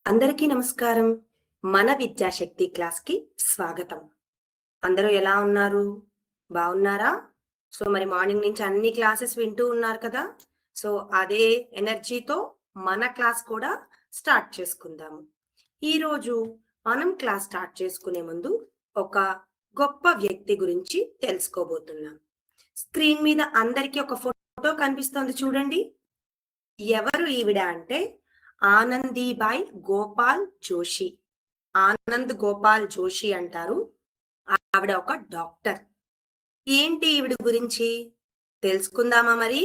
అందరికీ నమస్కారం. మన విద్యాశక్తి క్లాస్‌కి స్వాగతం. అందరూ ఎలా ఉన్నారు? బాగున్నారా? మరి మార్నింగ్ నుంచి అన్ని క్లాసెస్ వింటూ ఉన్నారు కదా! అదే ఎనర్జీతో మన క్లాస్ కూడా స్టార్ట్ చేసుకుందాము. ఈరోజు మనం క్లాస్ స్టార్ట్ చేసుకునే ముందు ఒక గొప్ప వ్యక్తి గురించి తెలుసుకోబోతున్నాం. స్క్రీన్ మీద అందరికీ ఒక ఫోటో కనిపిస్తోంది చూడండి. ఎవరు ఈవిడ అంటే ఆనందీబాయ్ గోపాల్ జోషి. ఆనంద్ గోపాల్ జోషి అంటారు. ఆవిడ ఒక డాక్టర్. ఏంటి ఈవిడ గురించి తెలుసుకుందామా మరి?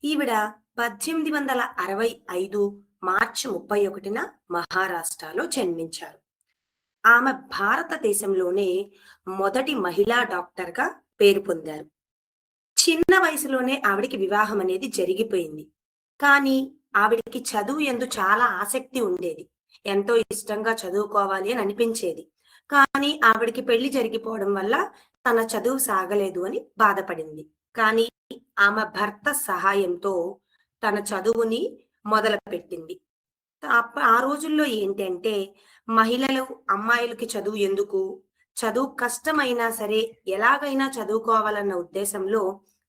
ఈవిడ 1865 మార్చి 31న మహారాష్ట్రలో జన్మించారు. ఆమె భారతదేశంలోనే మొదటి మహిళా డాక్టర్‌గా పేరు పొందారు. చిన్న వయసులోనే ఆవిడకి వివాహం అనేది జరిగిపోయింది. కానీ ఆవిడకి చదువు యందు చాలా ఆసక్తి ఉండేది. ఎంతో ఇష్టంగా చదువుకోవాలి అని అనిపించేది. కానీ ఆవిడకి పెళ్లి జరిగిపోవడం వల్ల తన చదువు సాగలేదు అని బాధపడింది. కానీ ఆమె భర్త సహాయంతో తన చదువుని మొదలుపెట్టింది. ఆ రోజుల్లో ఏంటంటే మహిళలు, అమ్మాయిలకి చదువు ఎందుకు? చదువు కష్టమైనా సరే ఎలాగైనా చదువుకోవాలన్న ఉద్దేశంలో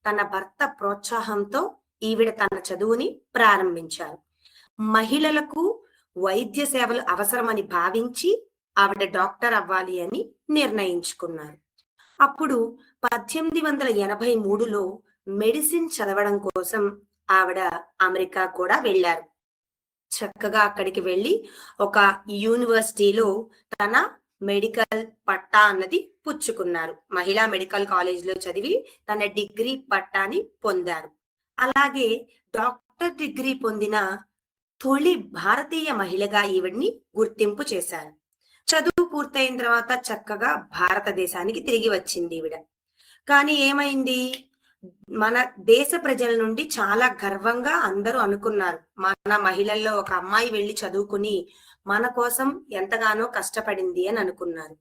తన భర్త ప్రోత్సాహంతో ఈవిడ తన చదువుని ప్రారంభించారు. మహిళలకు వైద్య సేవలు అవసరమని భావించి ఆవిడ డాక్టర్ అవ్వాలి అని నిర్ణయించుకున్నారు. అప్పుడు 1883లో మెడిసిన్ చదవడం కోసం ఆవిడ అమెరికా కూడా వెళ్ళారు. చక్కగా అక్కడికి వెళ్ళి ఒక యూనివర్సిటీలో తన మెడికల్ పట్టా అన్నది పుచ్చుకున్నారు. మహిళా మెడికల్ కాలేజ్‌లో చదివి తన డిగ్రీ పట్టాని పొందారు. అలాగే డాక్టర్ డిగ్రీ పొందిన తొలి భారతీయ మహిళగా ఈవిడ్ని గుర్తింపు చేశారు. చదువు పూర్తయిన తర్వాత చక్కగా భారతదేశానికి తిరిగి వచ్చింది ఈవిడ. కానీ ఏమైంది? మన దేశ ప్రజల నుండి చాలా గర్వంగా అందరూ అనుకున్నారు. మన మహిళల్లో ఒక అమ్మాయి వెళ్లి చదువుకుని మన కోసం ఎంతగానో కష్టపడింది అని అనుకున్నారు.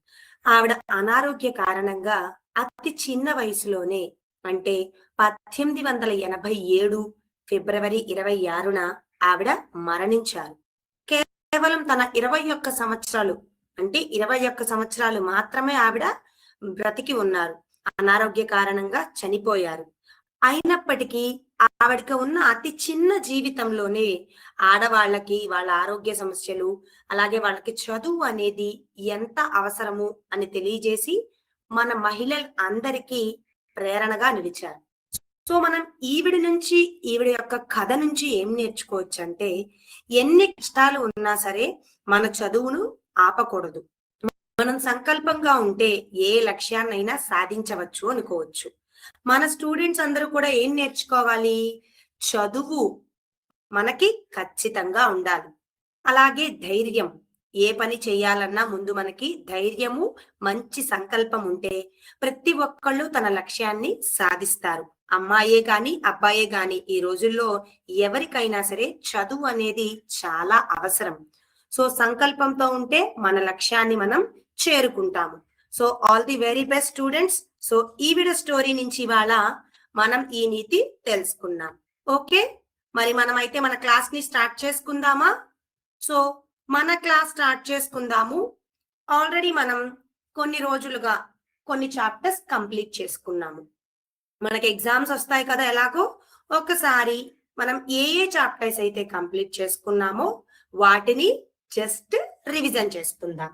ఆవిడ అనారోగ్య కారణంగా అతి చిన్న వయసులోనే అంటే 1887 ఫిబ్రవరి 26న ఆవిడ మరణించారు. కేవలం తన 21 సంవత్సరాలు అంటే 21 సంవత్సరాలు మాత్రమే ఆవిడ బ్రతికి ఉన్నారు. అనారోగ్య కారణంగా చనిపోయారు. అయినప్పటికీ ఆవిడకి ఉన్న అతి చిన్న జీవితంలోనే ఆడవాళ్ళకి వాళ్ళ ఆరోగ్య సమస్యలు, అలాగే వాళ్ళకి చదువు అనేది ఎంత అవసరము అని తెలియజేసి మన మహిళల అందరికీ ప్రేరణగా నిలిచారు. మనం ఈవిడ యొక్క కథ నుంచి ఏం నేర్చుకోవచ్చు అంటే ఎన్ని కష్టాలు ఉన్నా సరే మన చదువును ఆపకూడదు. మనం సంకల్పంగా ఉంటే ఏ లక్ష్యాన్నైనా సాధించవచ్చు అనుకోవచ్చు. మన స్టూడెంట్స్ అందరూ కూడా ఏం నేర్చుకోవాలి? చదువు మనకి ఖచ్చితంగా ఉండాలి. అలాగే ధైర్యం. ఏ పని చేయాలన్నా ముందు మనకి ధైర్యము, మంచి సంకల్పం ఉంటే ప్రతి ఒక్కళ్ళు తన లక్ష్యాన్ని సాధిస్తారు. అమ్మాయే గాని, అబ్బాయే గాని ఈ రోజుల్లో ఎవరికైనా సరే చదువు అనేది చాలా అవసరం. సంకల్పంతో ఉంటే మన లక్ష్యాన్ని మనం చేరుకుంటాము. All the very best students. ఈవిడ స్టోరీ నుంచి ఇవాళ మనం ఈ నీతి తెలుసుకున్నాం. ఓకే, మరి మనమైతే మన క్లాస్ ని స్టార్ట్ చేసుకుందామా? మన క్లాస్ స్టార్ట్ చేసుకుందాము. ఆల్రెడీ మనం కొన్ని రోజులుగా కొన్ని చాప్టర్స్ కంప్లీట్ చేసుకున్నాము. మనకి ఎగ్జామ్స్ వస్తాయి కదా, ఎలాగో ఒకసారి మనం ఏ చాప్టర్స్ అయితే కంప్లీట్ చేసుకున్నామో వాటిని జస్ట్ రివిజన్ చేసుకుందాం.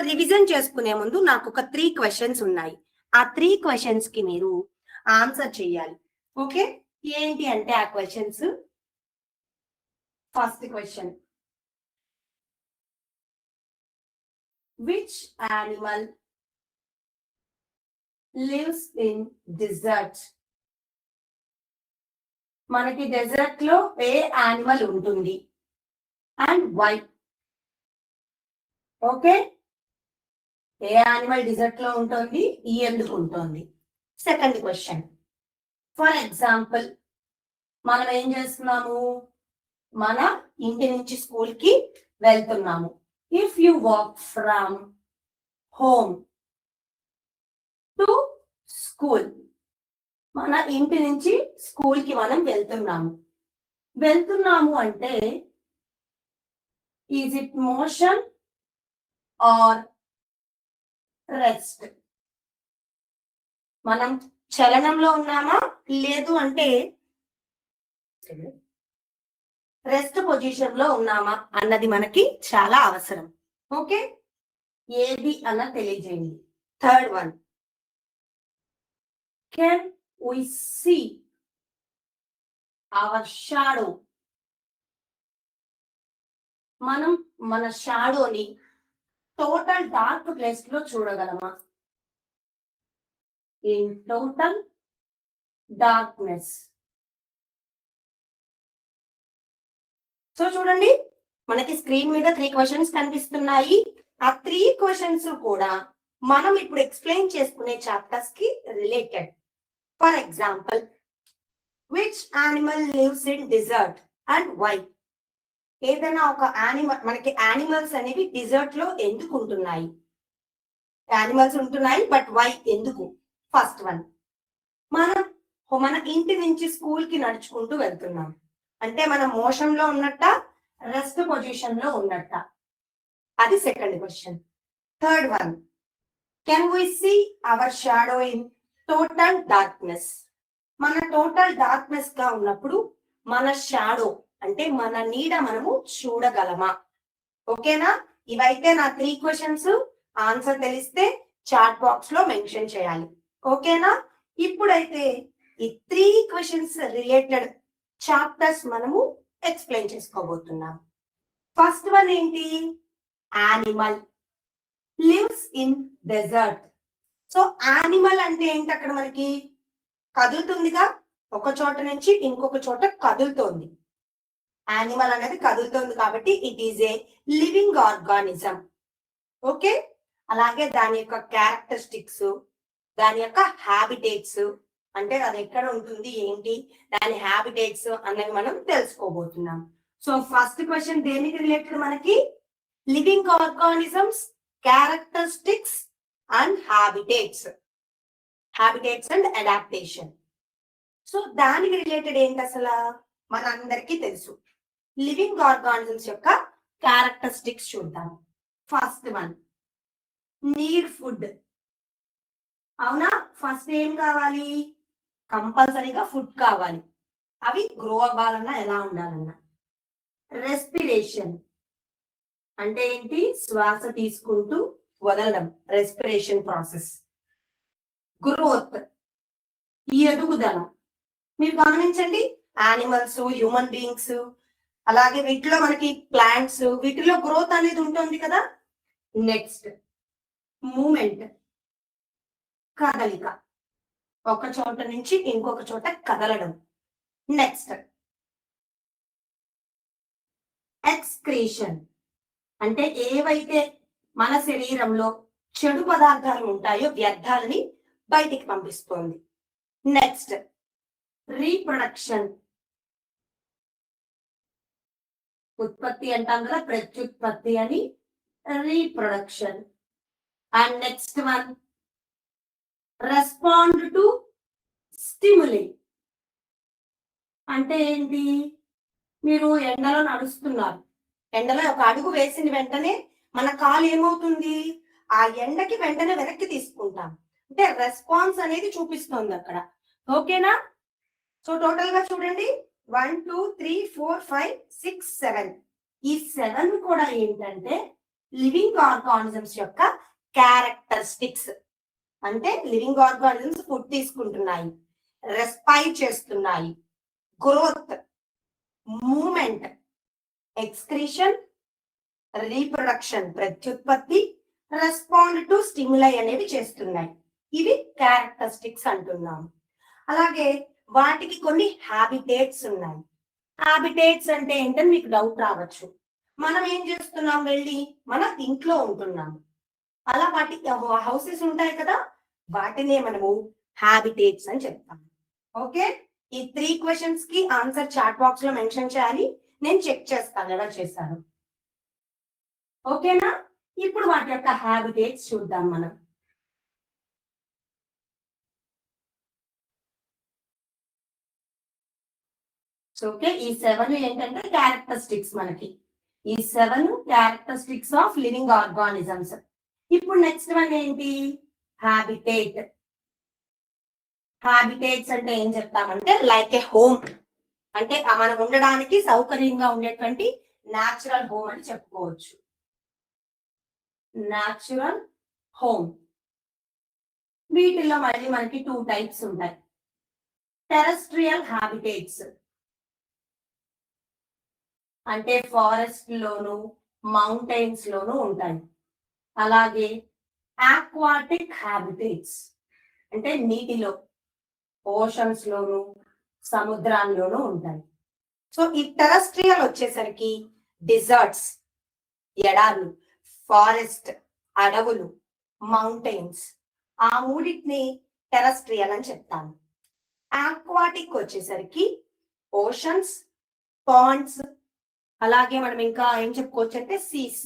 రివిజన్ చేసుకునే ముందు నాకు ఒక 3 క్వశ్చన్స్ ఉన్నాయి. ఆ 3 క్వశ్చన్స్ కి మీరు ఆన్సర్ చేయాలి. ఓకే, ఏంటి అంటే ఆ questions. First question, which animal lives in desert? మనకి డెజర్ట్ లో ఏ యానిమల్ ఉంటుంది అండ్ వై? ఓకే, ఏ యానిమల్ డెజర్ట్ లో ఉంటుంది, ఎందుకు ఉంటుంది? సెకండ్ క్వశ్చన్, ఫర్ ఎగ్జాంపుల్ మనం ఏం చేస్తున్నాము? మన ఇంటి నుంచి స్కూల్ కి వెళ్తున్నాము. If you walk from home to school, మన ఇంటి నుంచి స్కూల్ కి మనం వెళ్తున్నాము అంటే is it motion are rest? మనం చలనంలో ఉన్నామా లేదు అంటే రెస్ట్ పొజిషన్ లో ఉన్నామా అన్నది మనకి చాలా అవసరం. ఓకే, ఏది అన్న తెలియజేయండి. Third one, can we see our shadow? మనం మన షాడోని టోటల్ డార్క్ ప్లేస్ లో చూడగలమా? In total darkness. సో చూడండి, మనకి స్క్రీన్ మీద 3 క్వశ్చన్స్ కనిపిస్తున్నాయి. ఆ 3 క్వశ్చన్స్ కూడా మనం ఇప్పుడు ఎక్స్ప్లెయిన్ చేసుకునే చాప్టర్స్ కి related. For example, which animal lives in desert and why? ఏదైనా ఒక యానిమల్, మనకి యానిమల్స్ అనేవి డిజర్ట్ లో ఎందుకు ఉంటున్నాయి? యానిమల్స్ ఉంటున్నాయి, బట్ వై, ఎందుకు? ఫస్ట్ వన్, మన ఇంటి నుంచి స్కూల్ కి నడుచుకుంటూ వెళ్తున్నాం అంటే మనం మోషన్ లో ఉన్నట్ట, రెస్ట్ పొజిషన్ లో ఉన్నట్ట? అది second question. Third one, can we see our shadow in total darkness? మన టోటల్ డార్క్నెస్ గా ఉన్నప్పుడు మన షాడో అంటే మన నీడ మనము చూడగలమా? ఓకేనా? ఇవైతే నా 3 క్వశ్చన్స్. ఆన్సర్ తెలిస్తే చాట్ బాక్స్ లో మెన్షన్ చేయాలి. ఓకేనా? ఇప్పుడైతే ఈ 3 క్వశ్చన్స్ రిలేటెడ్ చాప్టర్స్ మనము ఎక్స్ప్లెయిన్ చేసుకోబోతున్నాం. ఫస్ట్ వన్ ఏంటి? Animal lives in desert. So animal అంటే ఏంటి? అక్కడ మనకి కదులుతుందిగా, ఒక చోట నుంచి ఇంకొక చోట కదులుతోంది. యానిమల్ అనేది కదులుతోంది కాబట్టి it is a living organism. Okay, అలాగే దాని యొక్క క్యారెక్టరిస్టిక్స్, దాని యొక్క హ్యాబిటేట్స్, అంటే అది ఎక్కడ ఉంటుంది ఏంటి, దాని హ్యాబిటేట్స్ అన్నవి మనం తెలుసుకోబోతున్నాం. సో ఫస్ట్ క్వశ్చన్ దేనికి రిలేటెడ్? మనకి living organisms, characteristics and habitats and adaptation. So దానికి రిలేటెడ్ ఏంటి అసలు? మనందరికీ తెలుసు. లివింగ్ ఆర్గానిజమ్స్ యొక్క క్యారెక్టరిస్టిక్స్ చూద్దాం. First one, need food. అవునా? ఫస్ట్ ఏం కావాలి? కంపల్సరీగా ఫుడ్ కావాలి. అవి గ్రో అవ్వాలన్నా, ఎలా ఉండాలన్నా. రెస్పిరేషన్ అంటే ఏంటి? శ్వాస తీసుకుంటూ వదలడం, రెస్పిరేషన్ ప్రాసెస్. గ్రోత్, ఎదుగుదల. మీరు గమనించండి, యానిమల్స్, హ్యూమన్ బీయింగ్స్, అలాగే వీటిలో మనకి ప్లాంట్స్, వీటిలో గ్రోత్ అనేది ఉంటుంది కదా. నెక్స్ట్, మూమెంట్, కదలిక, ఒక చోట నుంచి ఇంకొక చోట కదలడం. నెక్స్ట్, ఎక్స్క్రీషన్ అంటే ఏవైతే మన శరీరంలో చెడు పదార్థాలు ఉంటాయో, వ్యర్థాలని బయటికి పంపిస్తోంది. నెక్స్ట్, రీప్రొడక్షన్, ఉత్పత్తి అంటాం కదా, ప్రత్యుత్పత్తి అని, reproduction. And next one, respond to stimuli. అంటే ఏంటి? మీరు ఎండలో నడుస్తున్నారు, ఎండలో ఒక అడుగు వేసిన వెంటనే మన కాలు ఏమవుతుంది? ఆ ఎండకి వెంటనే వెనక్కి తీసుకుంటాం, అంటే రెస్పాన్స్ అనేది చూపిస్తుంది అక్కడ. ఓకేనా? సో టోటల్ గా చూడండి, 1 2 3 4 5 6 7. ఈ 7 కూడా ఏంటంటే లివింగ్ ఆర్గానిజమ్స్ యొక్క క్యారెక్టరిస్టిక్స్. అంటే లివింగ్ ఆర్గానిజమ్స్ ఫుడ్ తీసుకుంటున్నాయి, రెస్పైర్ చేస్తున్నాయి, గ్రోత్, మూమెంట్, ఎక్స్క్రీషన్, రీప్రొడక్షన్ ప్రత్యుత్పత్తి, రెస్పాండ్ టు స్టిములై అనేవి చేస్తున్నాయి. ఇవి క్యారెక్టరిస్టిక్స్ అంటున్నాము. అలాగే వాటికి కొన్ని హ్యాబిటేట్స్ ఉన్నాయి. హ్యాబిటేట్స్ అంటే ఏంటని మీకు డౌట్ రావచ్చు. మనం ఏం చేస్తున్నాం? వెళ్ళి మన ఇంట్లో ఉంటున్నాము, అలా వాటి హౌసెస్ ఉంటాయి కదా, వాటినే మనము హ్యాబిటేట్స్ అని చెప్తాం. ఓకే, ఈ 3 క్వశ్చన్స్ కి ఆన్సర్ చాట్ బాక్స్ లో మెన్షన్ చేయాలి, నేను చెక్ చేస్తాను ఎలా చేశాను. ఓకేనా? ఇప్పుడు వాటి యొక్క హ్యాబిటేట్స్ చూద్దాం మనం. ఓకే, ఈ 7 ఏంటంటే క్యారెక్టరిస్టిక్స్ మనకి. ఈ 7 క్యారెక్టరిస్టిక్స్ ఆఫ్ లివింగ్ ఆర్గానిజమ్స్. ఇప్పుడు నెక్స్ట్ వన్ ఏంటి? హ్యాబిటేట్. హ్యాబిటేట్స్ అంటే ఏం చెప్తామంటే లైక్ ఏ హోమ్, అంటే మనం ఉండడానికి సౌకర్యంగా ఉండేటువంటి న్యాచురల్ హోమ్ అని చెప్పుకోవచ్చు. Natural home. వీటిల్లో మళ్ళీ మనకి 2 టైప్స్ ఉంటాయి. టెరెస్ట్రియల్ హ్యాబిటేట్స్ అంటే ఫారెస్ట్ లోను మౌంటైన్స్ లోను ఉంటాయి. అలాగే ఆక్వాటిక్ హ్యాబిటేట్స్ అంటే నీటిలో ఓషన్స్ లోను సముద్రాల్లోనూ ఉంటాయి. సో ఈ టెరెస్ట్రియల్ వచ్చేసరికి డిజర్ట్స్ ఎడార్లు, ఫారెస్ట్ అడవులు, మౌంటైన్స్, ఆ మూడింటిని టెరెస్ట్రియల్ అని చెప్తాను. ఆక్వాటిక్ వచ్చేసరికి ఓషన్స్, పాండ్స్, అలాగే మనం ఇంకా ఏం చెప్పుకోవచ్చు అంటే సీస్.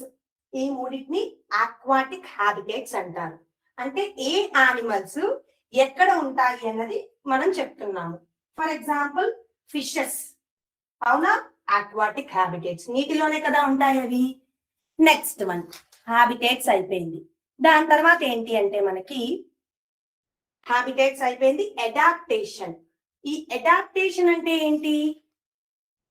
ఈ మూడింటిని ఆక్వాటిక్ హ్యాబిటేట్స్ అంటారు. అంటే ఏ యానిమల్స్ ఎక్కడ ఉంటాయి అన్నది మనం చెప్తున్నాము. ఫర్ ఎగ్జాంపుల్ ఫిషెస్, అవునా, ఆక్వాటిక్ హ్యాబిటేట్స్, నీటిలోనే కదా ఉంటాయి అవి. నెక్స్ట్ వన్ హ్యాబిటేట్స్ అయిపోయింది. దాని తర్వాత ఏంటి అంటే మనకి హ్యాబిటేట్స్ అయిపోయింది. అడాప్టేషన్. ఈ అడాప్టేషన్ అంటే ఏంటి?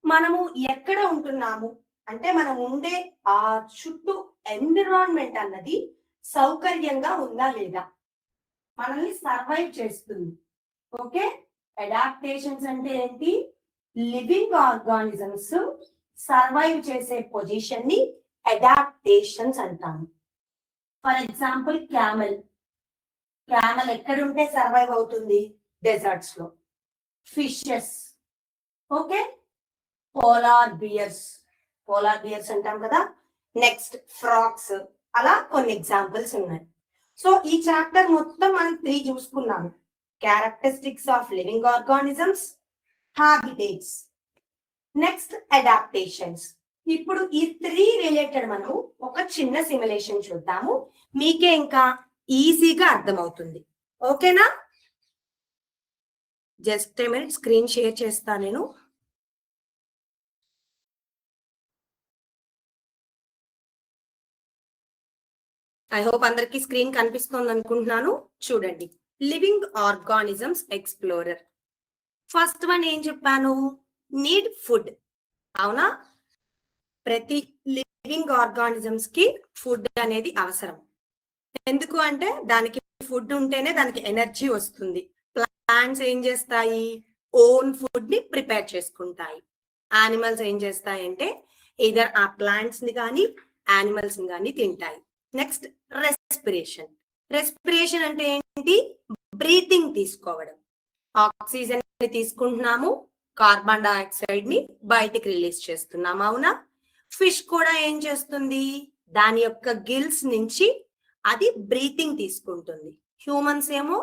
మనము ఎక్కడ ఉంటున్నాము అంటే మనం ఉండే ఆ చుట్టూ ఎన్విరాన్మెంట్ అన్నది సౌకర్యంగా ఉందా లేదా, మనల్ని సర్వైవ్ చేస్తుంది. ఓకే, అడాప్టేషన్స్ అంటే ఏంటి? లివింగ్ ఆర్గానిజమ్స్ సర్వైవ్ చేసే పొజిషన్ ని అడాప్టేషన్స్ అంటాము. For example camel. క్యామెల్ ఎక్కడుంటే సర్వైవ్ అవుతుంది? డెజర్ట్స్ లో. Fishes, okay, polar beers, polar beers అంటాం కదా. Next frocks. అలా కొన్ని ఎగ్జాంపుల్స్ ఉన్నాయి. సో ఈ చాప్టర్ మొత్తం మనం 3 చూసుకున్నాము. Characteristics of living organisms, habitats, next adaptations. ఇప్పుడు ఈ 3 రిలేటెడ్ మనం ఒక చిన్న సిమ్యులేషన్ చూద్దాము. మీకే ఇంకా ఈజీగా అర్థమవుతుంది. ఓకేనా? Just a minute, screen share చేస్తా నేను. ఐ హోప్ అందరికి స్క్రీన్ కనిపిస్తుంది అనుకుంటున్నాను. చూడండి, living organisms explorer. First one ఏం చెప్పాను? Need food. అవునా, ప్రతి లివింగ్ ఆర్గానిజమ్స్ కి ఫుడ్ అనేది అవసరం. ఎందుకు అంటే దానికి ఫుడ్ ఉంటేనే దానికి ఎనర్జీ వస్తుంది. ప్లాంట్స్ ఏం చేస్తాయి? ఓన్ ఫుడ్ ని ప్రిపేర్ చేసుకుంటాయి. యానిమల్స్ ఏం చేస్తాయి అంటే ఇదర్ ఆ ప్లాంట్స్ ని కానీ యానిమల్స్ ని కానీ తింటాయి. Next respiration. రెస్పిరేషన్ అంటే ఏంటి? బ్రీతింగ్ తీసుకోవడం. ఆక్సిజన్ ని తీసుకుంటున్నాము, కార్బన్ డైఆక్సైడ్ ని బయటికి రిలీజ్ చేస్తున్నాము. అవునా? ఫిష్ కూడా ఏం చేస్తుంది? దాని యొక్క గిల్స్ నుంచి అది బ్రీతింగ్ తీసుకుంటుంది. హ్యూమన్స్ ఏమో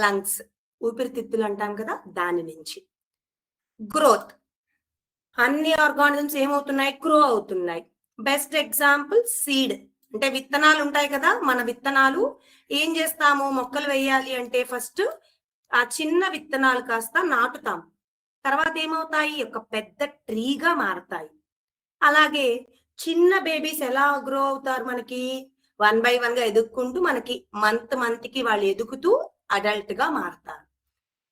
లంగ్స్, ఊపిరితిత్తులు అంటాం కదా, దాని నుంచి. గ్రోత్. అన్ని ఆర్గానిజమ్స్ ఏమవుతున్నాయి? గ్రో అవుతున్నాయి. బెస్ట్ ఎగ్జాంపుల్ సీడ్, అంటే విత్తనాలు ఉంటాయి కదా. మన విత్తనాలు ఏం చేస్తాము? మొక్కలు వేయాలి అంటే ఫస్ట్ ఆ చిన్న విత్తనాలు కాస్త నాటుతాం, తర్వాత ఏమవుతాయి? ఒక పెద్ద ట్రీగా మారతాయి. అలాగే చిన్న బేబీస్ ఎలా గ్రో అవుతారు? మనకి 1 by 1 గా ఎదుక్కుంటూ మనకి మంత్ కి వాళ్ళు ఎదుగుతూ అడల్ట్ గా మారుతారు.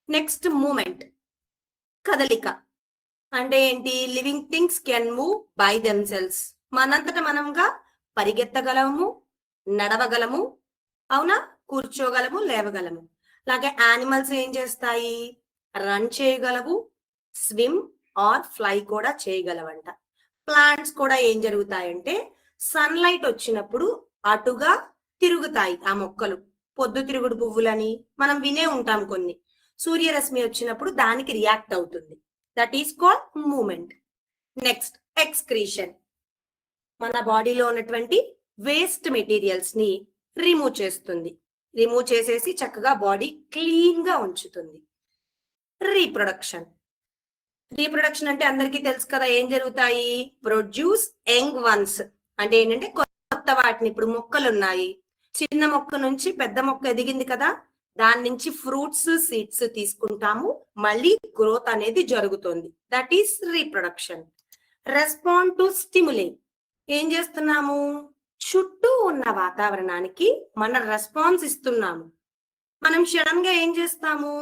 నెక్స్ట్ మూమెంట్, కదలిక. అంటే ఏంటి? Living things can move by themselves. మనంతట మనంగా పరిగెత్తగలము, నడవగలము, అవునా, కూర్చోగలము, లేవగలము. అలాగే యానిమల్స్ ఏం చేస్తాయి? రన్ చేయగలవు, స్విమ్ ఆర్ ఫ్లై కూడా చేయగలవంట. ప్లాంట్స్ కూడా ఏం జరుగుతాయంటే సన్లైట్ వచ్చినప్పుడు అటుగా తిరుగుతాయి ఆ మొక్కలు. పొద్దు తిరుగుడు పువ్వులని మనం వినే ఉంటాం కొన్ని. సూర్యరశ్మి వచ్చినప్పుడు దానికి రియాక్ట్ అవుతుంది. That is called movement. Next excretion. మన బాడీలో ఉన్నటువంటి వేస్ట్ మెటీరియల్స్ ని రిమూవ్ చేస్తుంది. రిమూవ్ చేసేసి చక్కగా బాడీ క్లీన్ గా ఉంచుతుంది. రీప్రొడక్షన్. రీప్రొడక్షన్ అంటే అందరికీ తెలుసు కదా, ఏం జరుగుతాయి? Produce young ones. అంటే ఏంటంటే కొత్త వాటిని, ఇప్పుడు మొక్కలు ఉన్నాయి, చిన్న మొక్క నుంచి పెద్ద మొక్క ఎదిగింది కదా, దాని నుంచి ఫ్రూట్స్, సీడ్స్ తీసుకుంటాము, మళ్ళీ గ్రోత్ అనేది జరుగుతుంది. That is reproduction. Respond to stimuli. ఏం చేస్తున్నాము? చుట్టూ ఉన్న వాతావరణానికి మన రెస్పాన్స్ ఇస్తున్నాము. మనం సడన్ గా ఏం చేస్తాము?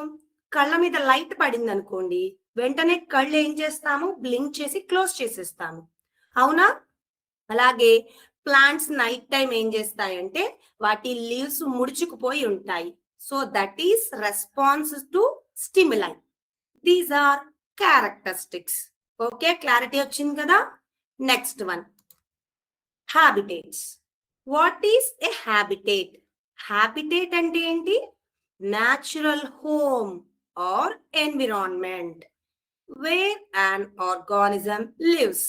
కళ్ళ మీద లైట్ పడింది అనుకోండి, వెంటనే కళ్ళు ఏం చేస్తాము? బ్లింక్ చేసి క్లోజ్ చేసేస్తాము. అవునా? అలాగే ప్లాంట్స్ నైట్ టైం ఏం చేస్తాయంటే వాటి లీవ్స్ ముడుచుకుపోయి ఉంటాయి. So that is response to stimuli. These are characteristics. Okay, clarity వచ్చింది కదా? Next one, habitats. What is a habitat? Habitat అంటే ఏంటి? Natural home or environment where an organism lives.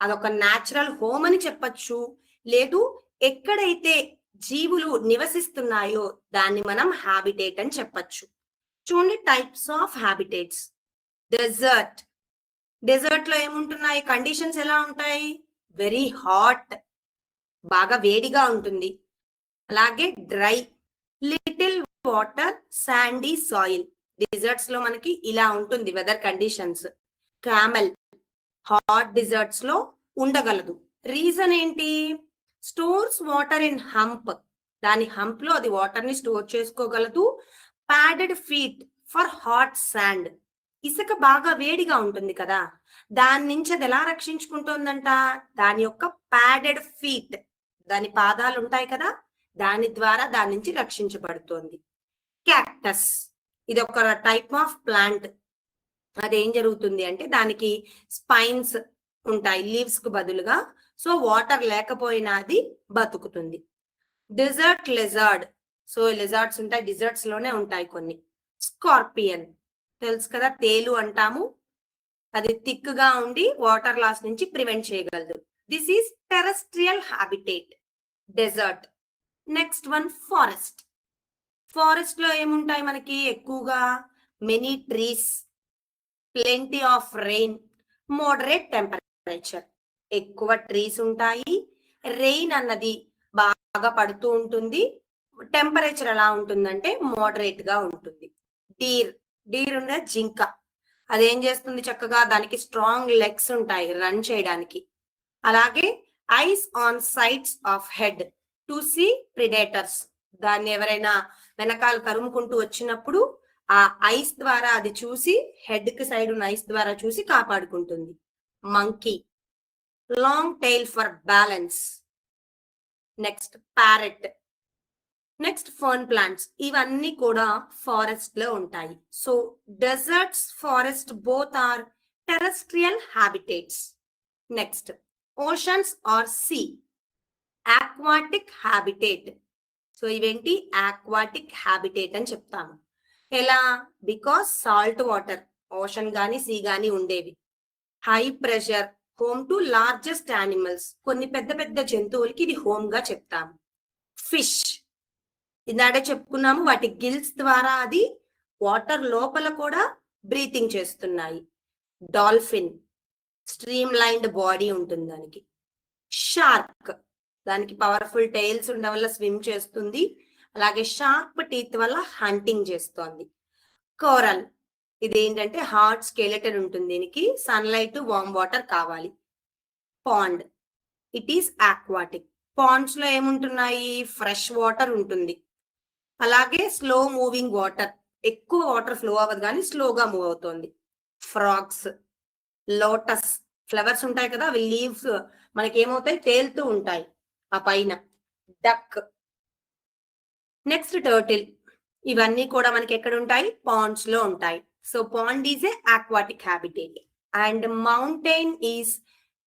అదొక న్యాచురల్ హోమ్ అని చెప్పచ్చు, లేదు ఎక్కడైతే జీవులు నివసిస్తున్నాయో దాన్ని మనం హ్యాబిటేట్ అని చెప్పచ్చు. చూడండి types of habitats. Desert. Desert లో ఏముంటున్నాయి? కండిషన్స్ ఎలా ఉంటాయి? వెరీ హాట్, బాగా వేడిగా ఉంటుంది. అలాగే dry, little water, sandy soil. Deserts లో మనకి ఇలా ఉంటుంది weather conditions. Camel hot deserts లో ఉండగలదు. రీజన్ ఏంటి? Stores water in hump. దాని హంప్ లో అది వాటర్ ని స్టోర్ చేసుకోగలదు. Padded feet for hot sand. ఇసుక బాగా వేడిగా ఉంటుంది కదా, దాని నుంచి అది ఎలా రక్షించుకుంటుందంట? దాని యొక్క ప్యాడెడ్ ఫీట్, దాని పాదాలు ఉంటాయి కదా, దాని ద్వారా దాని నుంచి రక్షించబడుతోంది. క్యాక్టస్, ఇది ఒక టైప్ ఆఫ్ ప్లాంట్. అదేం జరుగుతుంది అంటే దానికి స్పైన్స్ ఉంటాయి లీవ్స్ కు బదులుగా, సో వాటర్ లేకపోయినా అది బతుకుతుంది. డిజర్ట్ లెజార్డ్, సో లెజార్డ్స్ ఉంటాయి, డిజర్ట్స్ లోనే ఉంటాయి కొన్ని. స్కార్పియన్, తెలుసు కదా, తేలు అంటాము. అది థిక్ గా ఉండి వాటర్ లాస్ నుంచి ప్రివెంట్ చేయగలదు. This is terrestrial habitat, desert. Next one, forest. Forest లో ఏముంటాయి మనకి? ఎక్కువగా many trees, plenty of rain, moderate temperature. ఎక్కువ ట్రీస్ ఉంటాయి, రెయిన్ అన్నది బాగా పడుతూ ఉంటుంది. టెంపరేచర్ ఎలా ఉంటుందంటే మోడరేట్ గా ఉంటుంది. డీర్, డీర్ ఉండే జింక, అదేం చేస్తుంది? చక్కగా దానికి స్ట్రాంగ్ లెగ్స్ ఉంటాయి రన్ చేయడానికి. అలాగే eyes on sides of head to see predators. దాన్ని ఎవరైనా వెనకాల తరుముకుంటూ వచ్చినప్పుడు ఆ ఐస్ ద్వారా అది చూసి, హెడ్ కి సైడ్ ఉన్న ఐస్ ద్వారా చూసి కాపాడుకుంటుంది. Monkey, long tail for balance. Next parrot. Next fern plants. ఇవన్నీ కూడా ఫారెస్ట్ లో ఉంటాయి. So deserts, forest both are terrestrial habitats. Next oceans or sea, aquatic habitat. So ఇవేంటి? ఆక్వాటిక్ హ్యాబిటేట్ అని చెప్తాము. ఎలా? బికాస్ సాల్ట్ వాటర్, ఓషన్ గాని sea గాని ఉండేవి. High pressure, home to largest animals. కొన్ని పెద్ద పెద్ద జంతువులకి ఇది హోమ్ గా చెప్తాము. ఫిష్, ఇందాడే చెప్పుకున్నాము, వాటి గిల్స్ ద్వారా అది వాటర్ లోపల కూడా బ్రీతింగ్ చేస్తున్నాయి. డాల్ఫిన్, స్ట్రీమ్ లైన్డ్ బాడీ ఉంటుంది దానికి. షార్క్, దానికి పవర్ఫుల్ టైల్స్ ఉండడం వల్ల స్విమ్ చేస్తుంది. అలాగే షార్ప్ టీత్ వల్ల హంటింగ్ చేస్తోంది. కోరల్, ఇది ఏంటంటే హార్డ్ స్కెలెటన్ ఉంటుంది, దీనికి సన్లైట్, వామ్ వాటర్ కావాలి. Pond, it is aquatic. Ponds లో ఏముంటున్నాయి? ఫ్రెష్ వాటర్ ఉంటుంది. అలాగే స్లో మూవింగ్ వాటర్, ఎక్కువ వాటర్ ఫ్లో అవ్వదు కానీ స్లోగా మూవ్ అవుతుంది. ఫ్రాగ్స్, లోటస్, ఫ్లవర్స్ ఉంటాయి కదా, అవి లీవ్స్ మనకి ఏమవుతాయి? తేలుతూ ఉంటాయి ఆ పైన. డక్. Next turtle. ఇవన్నీ కూడా మనకి ఎక్కడ ఉంటాయి? పాండ్స్ లో ఉంటాయి. So pond is a aquatic habitat. And mountain is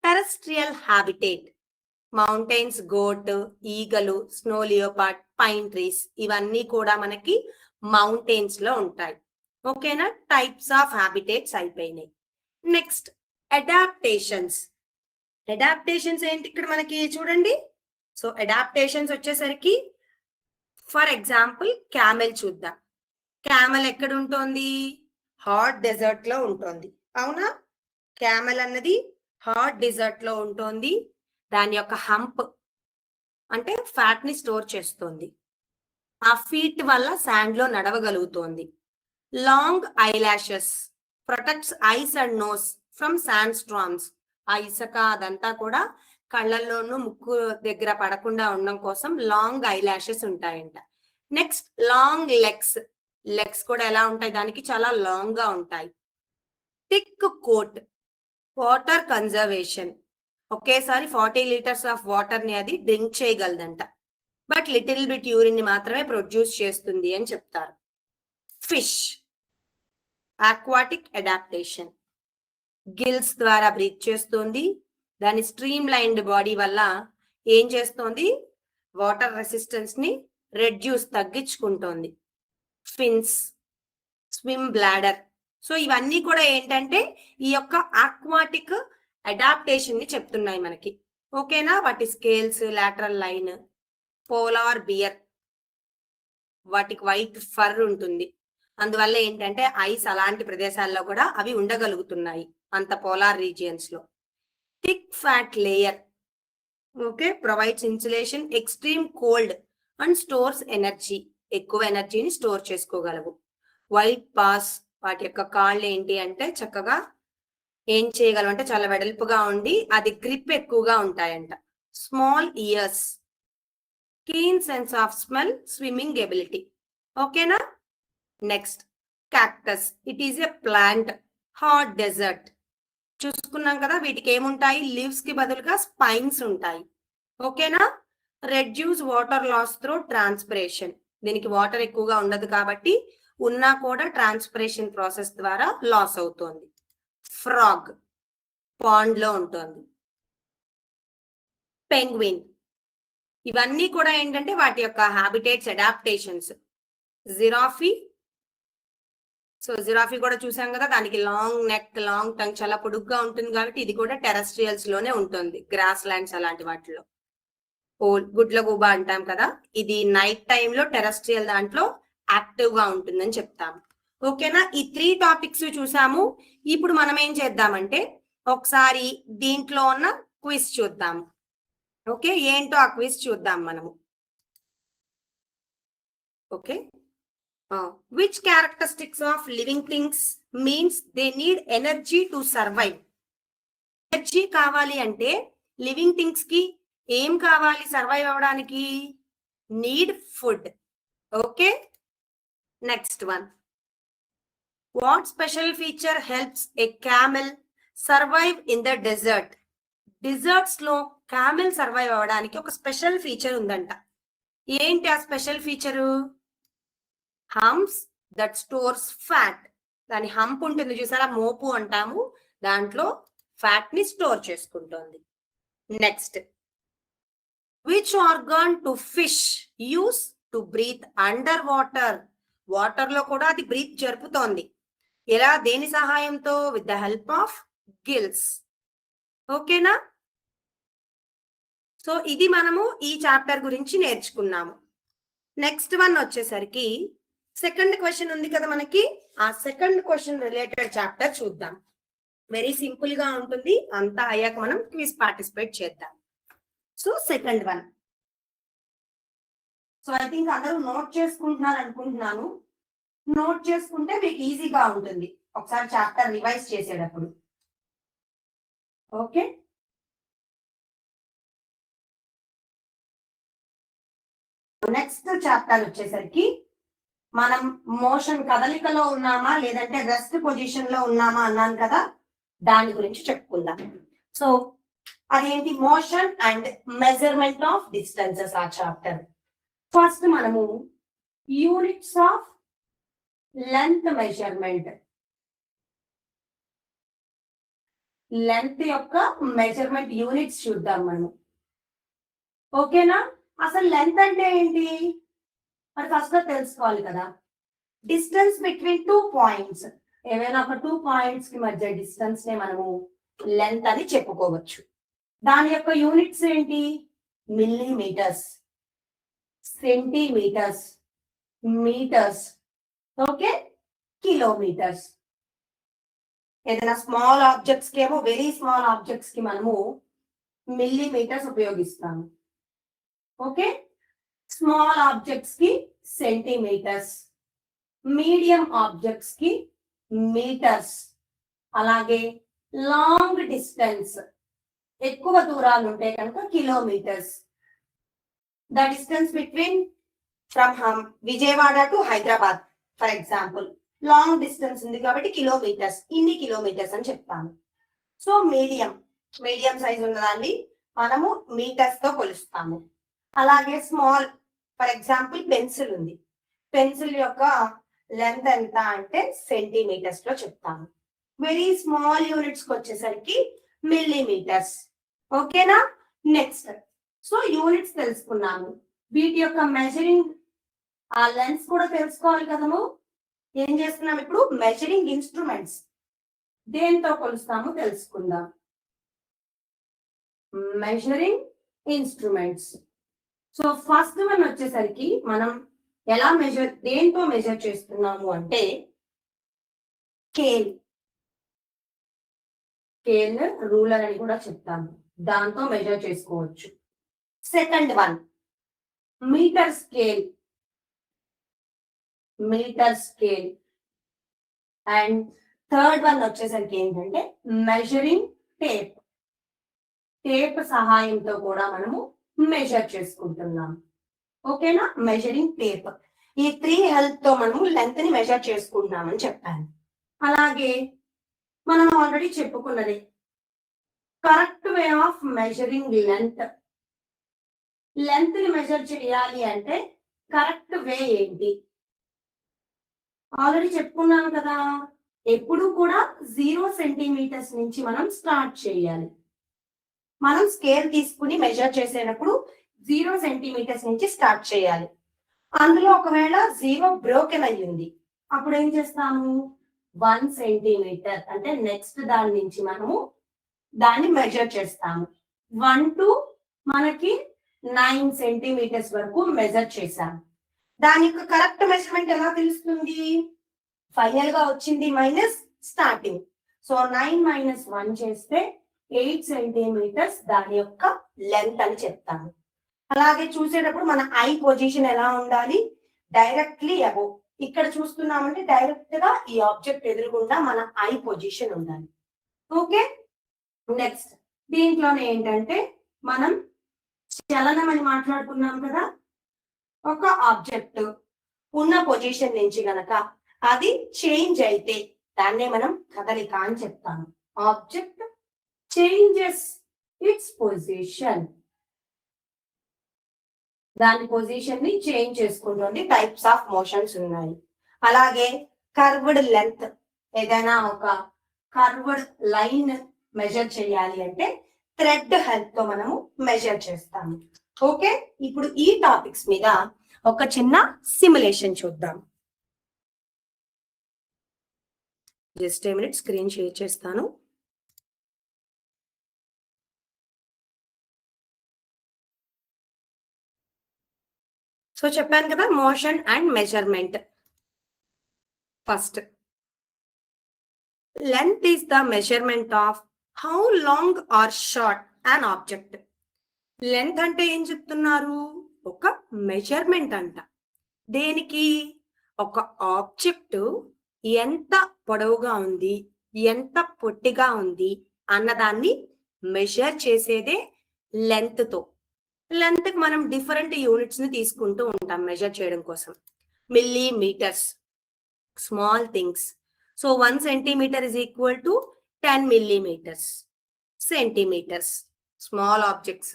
terrestrial habitat. Mountains, goat, ఈగలు, స్నో లియోపార్డ్, పైన్ ట్రీస్, ఇవన్నీ కూడా మనకి మౌంటైన్స్ లో ఉంటాయి. ఓకేనా? టైప్స్ ఆఫ్ హ్యాబిటేట్స్ అయిపోయినాయి. Next adaptations. అడాప్టేషన్స్ ఏంటి ఇక్కడ మనకి చూడండి. సో అడాప్టేషన్స్ వచ్చేసరికి ఫర్ ఎగ్జాంపుల్ క్యామెల్ చూద్దాం. క్యామెల్ ఎక్కడ ఉంటుంది? హాట్ డెజర్ట్ లో ఉంటుంది, అవునా? క్యామెల్ అన్నది హాట్ డెజర్ట్ లో ఉంటుంది. దాని యొక్క హంప్ అంటే ఫ్యాట్ ని స్టోర్ చేస్తుంది. ఆ ఫీట్ వల్ల శాండ్ లో నడవగలుగుతోంది. Long eyelashes protects eyes and nose from sand storms. ఆ ఇసుక అదంతా కూడా కళ్ళల్లోనూ ముక్కు దగ్గర పడకుండా ఉండడం కోసం లాంగ్ ఐ లాషెస్ ఉంటాయంట. నెక్స్ట్ లాంగ్ లెగ్స్ కూడా ఎలా ఉంటాయి, దానికి చాలా లాంగ్ గా ఉంటాయి. థిక్ కోట్, వాటర్ కన్జర్వేషన్, ఒకేసారి 40 లీటర్స్ ఆఫ్ వాటర్ ని అది డ్రింక్ చేయగలదంట. బట్ లిటిల్ బిట్ యూరిన్ ని మాత్రమే ప్రొడ్యూస్ చేస్తుంది అని చెప్తారు. ఫిష్, ఆక్వాటిక్ అడాప్టేషన్, గిల్స్ ద్వారా బ్రీత్ చేస్తుంది. దాని స్ట్రీమ్ లైన్డ్ బాడీ వల్ల ఏం చేస్తుంది, వాటర్ రెసిస్టెన్స్ ని తగ్గించుకుంటోంది. Fins, swim bladder. సో ఇవన్నీ కూడా ఏంటంటే ఈ యొక్క ఆక్వాటిక్ అడాప్టేషన్ ని చెప్తున్నాయి మనకి. ఓకేనా? వాటి scales, lateral line. Polar beer, వాటికి వైట్ ఫర్ ఉంటుంది. అందువల్ల ఏంటంటే ఐస్ అలాంటి ప్రదేశాల్లో కూడా అవి ఉండగలుగుతున్నాయి, అంత పోలార్ రీజియన్స్ లో. Thick fat layer, okay, provides insulation, extreme cold and stores energy, ఎక్కువ ఎనర్జీని స్టోర్ చేసుకోగలవు. వైట్ పాస్, వాటి యొక్క కాళ్ళు ఏంటి అంటే చక్కగా ఏం చేయగలవు అంటే చాలా వెడల్పుగా ఉండి అది గ్రిప్ ఎక్కువగా ఉంటాయంట. Small ears, keen sense of smell, swimming ability. ఓకేనా? Next cactus, it is a plant, hot desert. చూసుకున్నాం కదా, వీటికి ఏముంటాయి, లీవ్స్ కి బదులుగా స్పైన్స్ ఉంటాయి. ఓకేనా? Reduce water loss through transpiration, దీనికి వాటర్ ఎక్కువగా ఉండదు కాబట్టి ఉన్నా కూడా ట్రాన్స్పిరేషన్ ప్రాసెస్ ద్వారా లాస్ అవుతుంది. ఫ్రాగ్, పాండ్ లో ఉంటుంది. పెంగ్విన్, ఇవన్నీ కూడా ఏంటంటే వాటి యొక్క habitats, adaptations. Giraffe, so giraffe కూడా చూసాం కదా, దానికి లాంగ్ నెక్, లాంగ్ టంగ్, చాలా పొడుగ్గా ఉంటుంది కాబట్టి ఇది కూడా టెరెస్ట్రియల్స్ లోనే ఉంటుంది, గ్రాస్ ల్యాండ్స్ అలాంటి వాటిలో. గుడ్లగూబ అంటాం కదా, ఇది నైట్ టైంలో టెరెస్ట్రియల్ దాంట్లో యాక్టివ్ గా ఉంటుందని చెప్తాము. ఓకేనా? ఈ 3 టాపిక్స్ చూసాము. ఇప్పుడు మనం ఏం చేద్దామంటే ఒకసారి దీంట్లో ఉన్న క్విజ్ చూద్దాము. ఓకే, ఏంటో ఆ క్విజ్ చూద్దాం మనము. Okay, which characteristics of living things means they need energy to survive. Energy కావాలి అంటే లివింగ్ థింగ్స్ కి ఏం కావాలి సర్వైవ్ అవడానికి? Need food. Okay, next one, what special feature helps a camel survive in the desert? Deserts లో camel survive అవ్వడానికి ఒక special feature ఉందంట. ఏంటి ఆ special feature? Humps that stores fat. దాని హంప్ ఉంటుంది చూసారా, మోపు అంటాము, దాంట్లో ఫ్యాట్ ని స్టోర్ చేసుకుంటుంది. Next, which organ to fish use to breathe under water? Water లో కూడా అది బ్రీత్ జరుపుతోంది. ఎలా, దేని సహాయంతో? With the help of gills. ఓకేనా? సో ఇది మనము ఈ చాప్టర్ గురించి నేర్చుకున్నాము. నెక్స్ట్ వన్ వచ్చేసరికి సెకండ్ క్వశ్చన్ ఉంది కదా మనకి, ఆ సెకండ్ క్వశ్చన్ రిలేటెడ్ చాప్టర్ చూద్దాం. వెరీ సింపుల్ గా ఉంటుంది, అంతా అయ్యాక మనం క్విజ్ పార్టిసిపేట్ చేద్దాం. So second one, so I think అందరూ నోట్ చేసుకుంటున్నారు అనుకుంటున్నాను. నోట్ చేసుకుంటే మీకు ఈజీగా ఉంటుంది ఒకసారి చాప్టర్ రివైజ్ చేసేటప్పుడు. ఓకే, నెక్స్ట్ చాప్టర్ వచ్చేసరికి మనం మోషన్, కదలికలో ఉన్నామా లేదంటే రెస్ట్ పొజిషన్ లో ఉన్నామా అన్నాను కదా, దాని గురించి చెప్పుకుందాం. సో అదేంటి, motion and measurement of distances ఆ చాప్టర్. ఫస్ట్ మనము units of length measurement, length యొక్క మెజర్మెంట్ యూనిట్స్ చూద్దాం మనము. ఓకేనా? అసలు లెంత్ అంటే ఏంటి మరి ఫస్ట్ తెలుసుకోవాలి కదా. డిస్టెన్స్ బిట్వీన్ 2 పాయింట్స్, ఏమైనా ఒక 2 పాయింట్స్ కి మధ్య డిస్టెన్స్ నే మనము లెంత్ అని చెప్పుకోవచ్చు. దాని యొక్క యూనిట్స్ ఏంటి? Millimetres, centimetres, metres, okay, kilometres. ఏదైనా స్మాల్ ఆబ్జెక్ట్స్ కి ఏమో, వెరీ స్మాల్ ఆబ్జెక్ట్స్ కి మనము మిల్లీమీటర్స్ ఉపయోగిస్తాము. ఓకే, స్మాల్ ఆబ్జెక్ట్స్ కి సెంటీమీటర్స్, మీడియం ఆబ్జెక్ట్స్ కి మీటర్స్, అలాగే లాంగ్ డిస్టెన్స్ ఎక్కువ దూరాలు ఉంటే కనుక kilometres. The distance between from Vijayawada to Hyderabad for example, long distance ఉంది కాబట్టి కిలోమీటర్స్, ఇన్ని కిలోమీటర్స్ అని చెప్తాను. సో మీడియం సైజ్ ఉన్నదాన్ని మనము మీటర్స్ తో కొలుస్తాము. అలాగే స్మాల్, ఫర్ ఎగ్జాంపుల్ పెన్సిల్ ఉంది, పెన్సిల్ యొక్క లెంత్ ఎంత అంటే సెంటీమీటర్స్ లో చెప్తాము. వెరీ స్మాల్ యూనిట్స్ కి వచ్చేసరికి మిల్లీమీటర్స్. ఓకేనా? నెక్స్ట్, సో యూనిట్స్ తెలుసుకున్నాము, వీటి యొక్క మెజరింగ్ ఆ లెన్స్ కూడా తెలుసుకోవాలి కదము. ఏం చేస్తున్నాం ఇప్పుడు? మెజరింగ్ ఇన్స్ట్రుమెంట్స్ దేంతో కొలుస్తాము తెలుసుకుందాం. Measuring instruments. So first one వచ్చేసరికి మనం ఎలా దేంతో మెజర్ చేస్తున్నాము అంటే స్కేల్ రూలర్ అని కూడా చెప్తాము, దాంతో మెజర్ చేసుకోవచ్చు. Second one metre scale and third one వచ్చేసరికి ఏంటంటే మెజరింగ్ టేప్ సహాయంతో కూడా మనము మెజర్ చేసుకుంటున్నాం. ఓకేనా? మెజరింగ్ టేప్, ఈ 3 హెల్ప్ తో మనము లెంత్ ని మెజర్ చేసుకుంటున్నామని చెప్పాను. అలాగే మనం ఆల్రెడీ చెప్పుకున్నది correct way of measuring length ని మెజర్ చేయాలి అంటే కరెక్ట్ వే ఏంటి? ఆల్రెడీ చెప్పుకున్నాను కదా, ఎప్పుడు కూడా 0 సెంటీమీటర్స్ నుంచి మనం స్టార్ట్ చేయాలి. మనం స్కేల్ తీసుకుని మెజర్ చేసేటప్పుడు 0 సెంటీమీటర్స్ నుంచి స్టార్ట్ చేయాలి. అందులో ఒకవేళ 0 బ్రోకెన్ అయ్యింది, అప్పుడు ఏం చేస్తాము? 1 సెంటీమీటర్ అంటే నెక్స్ట్ దాని నుంచి మనము దాన్ని మెజర్ చేస్తాము. 1 to మనకి 9 సెంటీమీటర్స్ వరకు మెజర్ చేశాము. దాని యొక్క కరెక్ట్ మెజర్మెంట్ ఎలా తెలుస్తుంది? ఫైనల్ గా వచ్చింది మైనస్ స్టార్టింగ్. సో 9 - 1 చేస్తే 8 సెంటీమీటర్స్ దాని యొక్క లెంత్ అని చెప్తాము. అలాగే చూసేటప్పుడు మన ఐ పొజిషన్ ఎలా ఉండాలి? Directly above. ఇక్కడ చూస్తున్నామంటే డైరెక్ట్ గా ఈ ఆబ్జెక్ట్ ఎదురుగుండా మన ఐ పొజిషన్ ఉండాలి. ఓకే, నెక్స్ట్ దీంట్లోనే ఏంటంటే మనం చలనం అని మాట్లాడుకున్నాం కదా, ఒక ఆబ్జెక్ట్ ఉన్న పొజిషన్ నుంచి గనక అది చేంజ్ అయితే దాన్నే మనం కదలిక అని చెప్తాము. ఆబ్జెక్ట్ చేంజెస్ ఇట్స్ పొజిషన్, దాని పొజిషన్ ని చేంజ్ చేసుకుంటుంది. టైప్స్ ఆఫ్ మోషన్స్ ఉన్నాయి. అలాగే కర్వ్డ్ లెంత్, ఏదైనా ఒక కర్వ్డ్ లైన్ మెజర్ చేయాలి అంటే థ్రెడ్ హెల్ప్ తో మనము మెజర్ చేస్తాము. ఓకే, ఇప్పుడు ఈ టాపిక్స్ మీద ఒక చిన్న సిమ్యులేషన్ చూద్దాం. Just a minute screen share చేస్తాను. సో చెప్పాను కదా, motion and measurement. First, length is the measurement of how long or short an object. Length అంటే ఏం చెప్తున్నారు? ఒక మెజర్మెంట్ అంట. దేనికి? ఒక ఆబ్జెక్ట్ ఎంత పొడవుగా ఉంది, ఎంత పొట్టిగా ఉంది అన్నదాన్ని మెజర్ చేసేదే లెంత్ తో. లెంత్ కి మనం డిఫరెంట్ యూనిట్స్ ని తీసుకుంటూ ఉంటాం మెజర్ చేయడం కోసం. Millimetres, small things. So 1 centimetre is equal to 10 millimeters. Centimetres, small objects.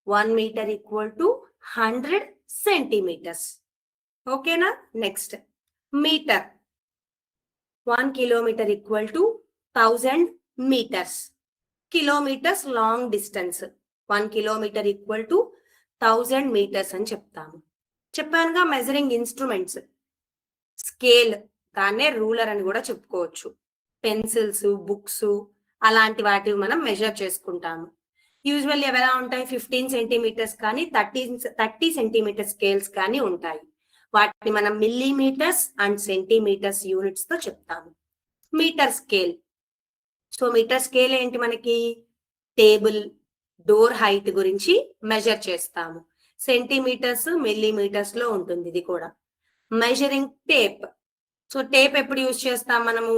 1 meter equal to 100 centimetres. ఓకేనా? Next metre. 1 kilometer equal to 1000 meters. Kilometres long distance. 1 kilometer equal to 1000 meters అని చెప్తాము. చెప్పానుగా measuring instruments. Scale, దాన్నే ruler అని కూడా చెప్పుకోవచ్చు. Pencils, books అలాంటి వాటివి మనం మెజర్ చేసుకుంటాము. యూజువల్లీ ఎలా ఉంటాయి? 15 సెంటీమీటర్స్ కానీ 30 సెంటీమీటర్ స్కేల్స్ కానీ ఉంటాయి. వాటిని మనం మిల్లీమీటర్స్ అండ్ సెంటీమీటర్స్ యూనిట్స్ తో చెప్తాము. Metre scale. So metre scale ఏంటి? మనకి టేబుల్, డోర్ హైట్ గురించి మెజర్ చేస్తాము. సెంటీమీటర్స్, మిల్లీమీటర్స్ లో ఉంటుంది ఇది కూడా. Measuring tape. సో టేప్ ఎప్పుడు యూజ్ చేస్తాం మనము?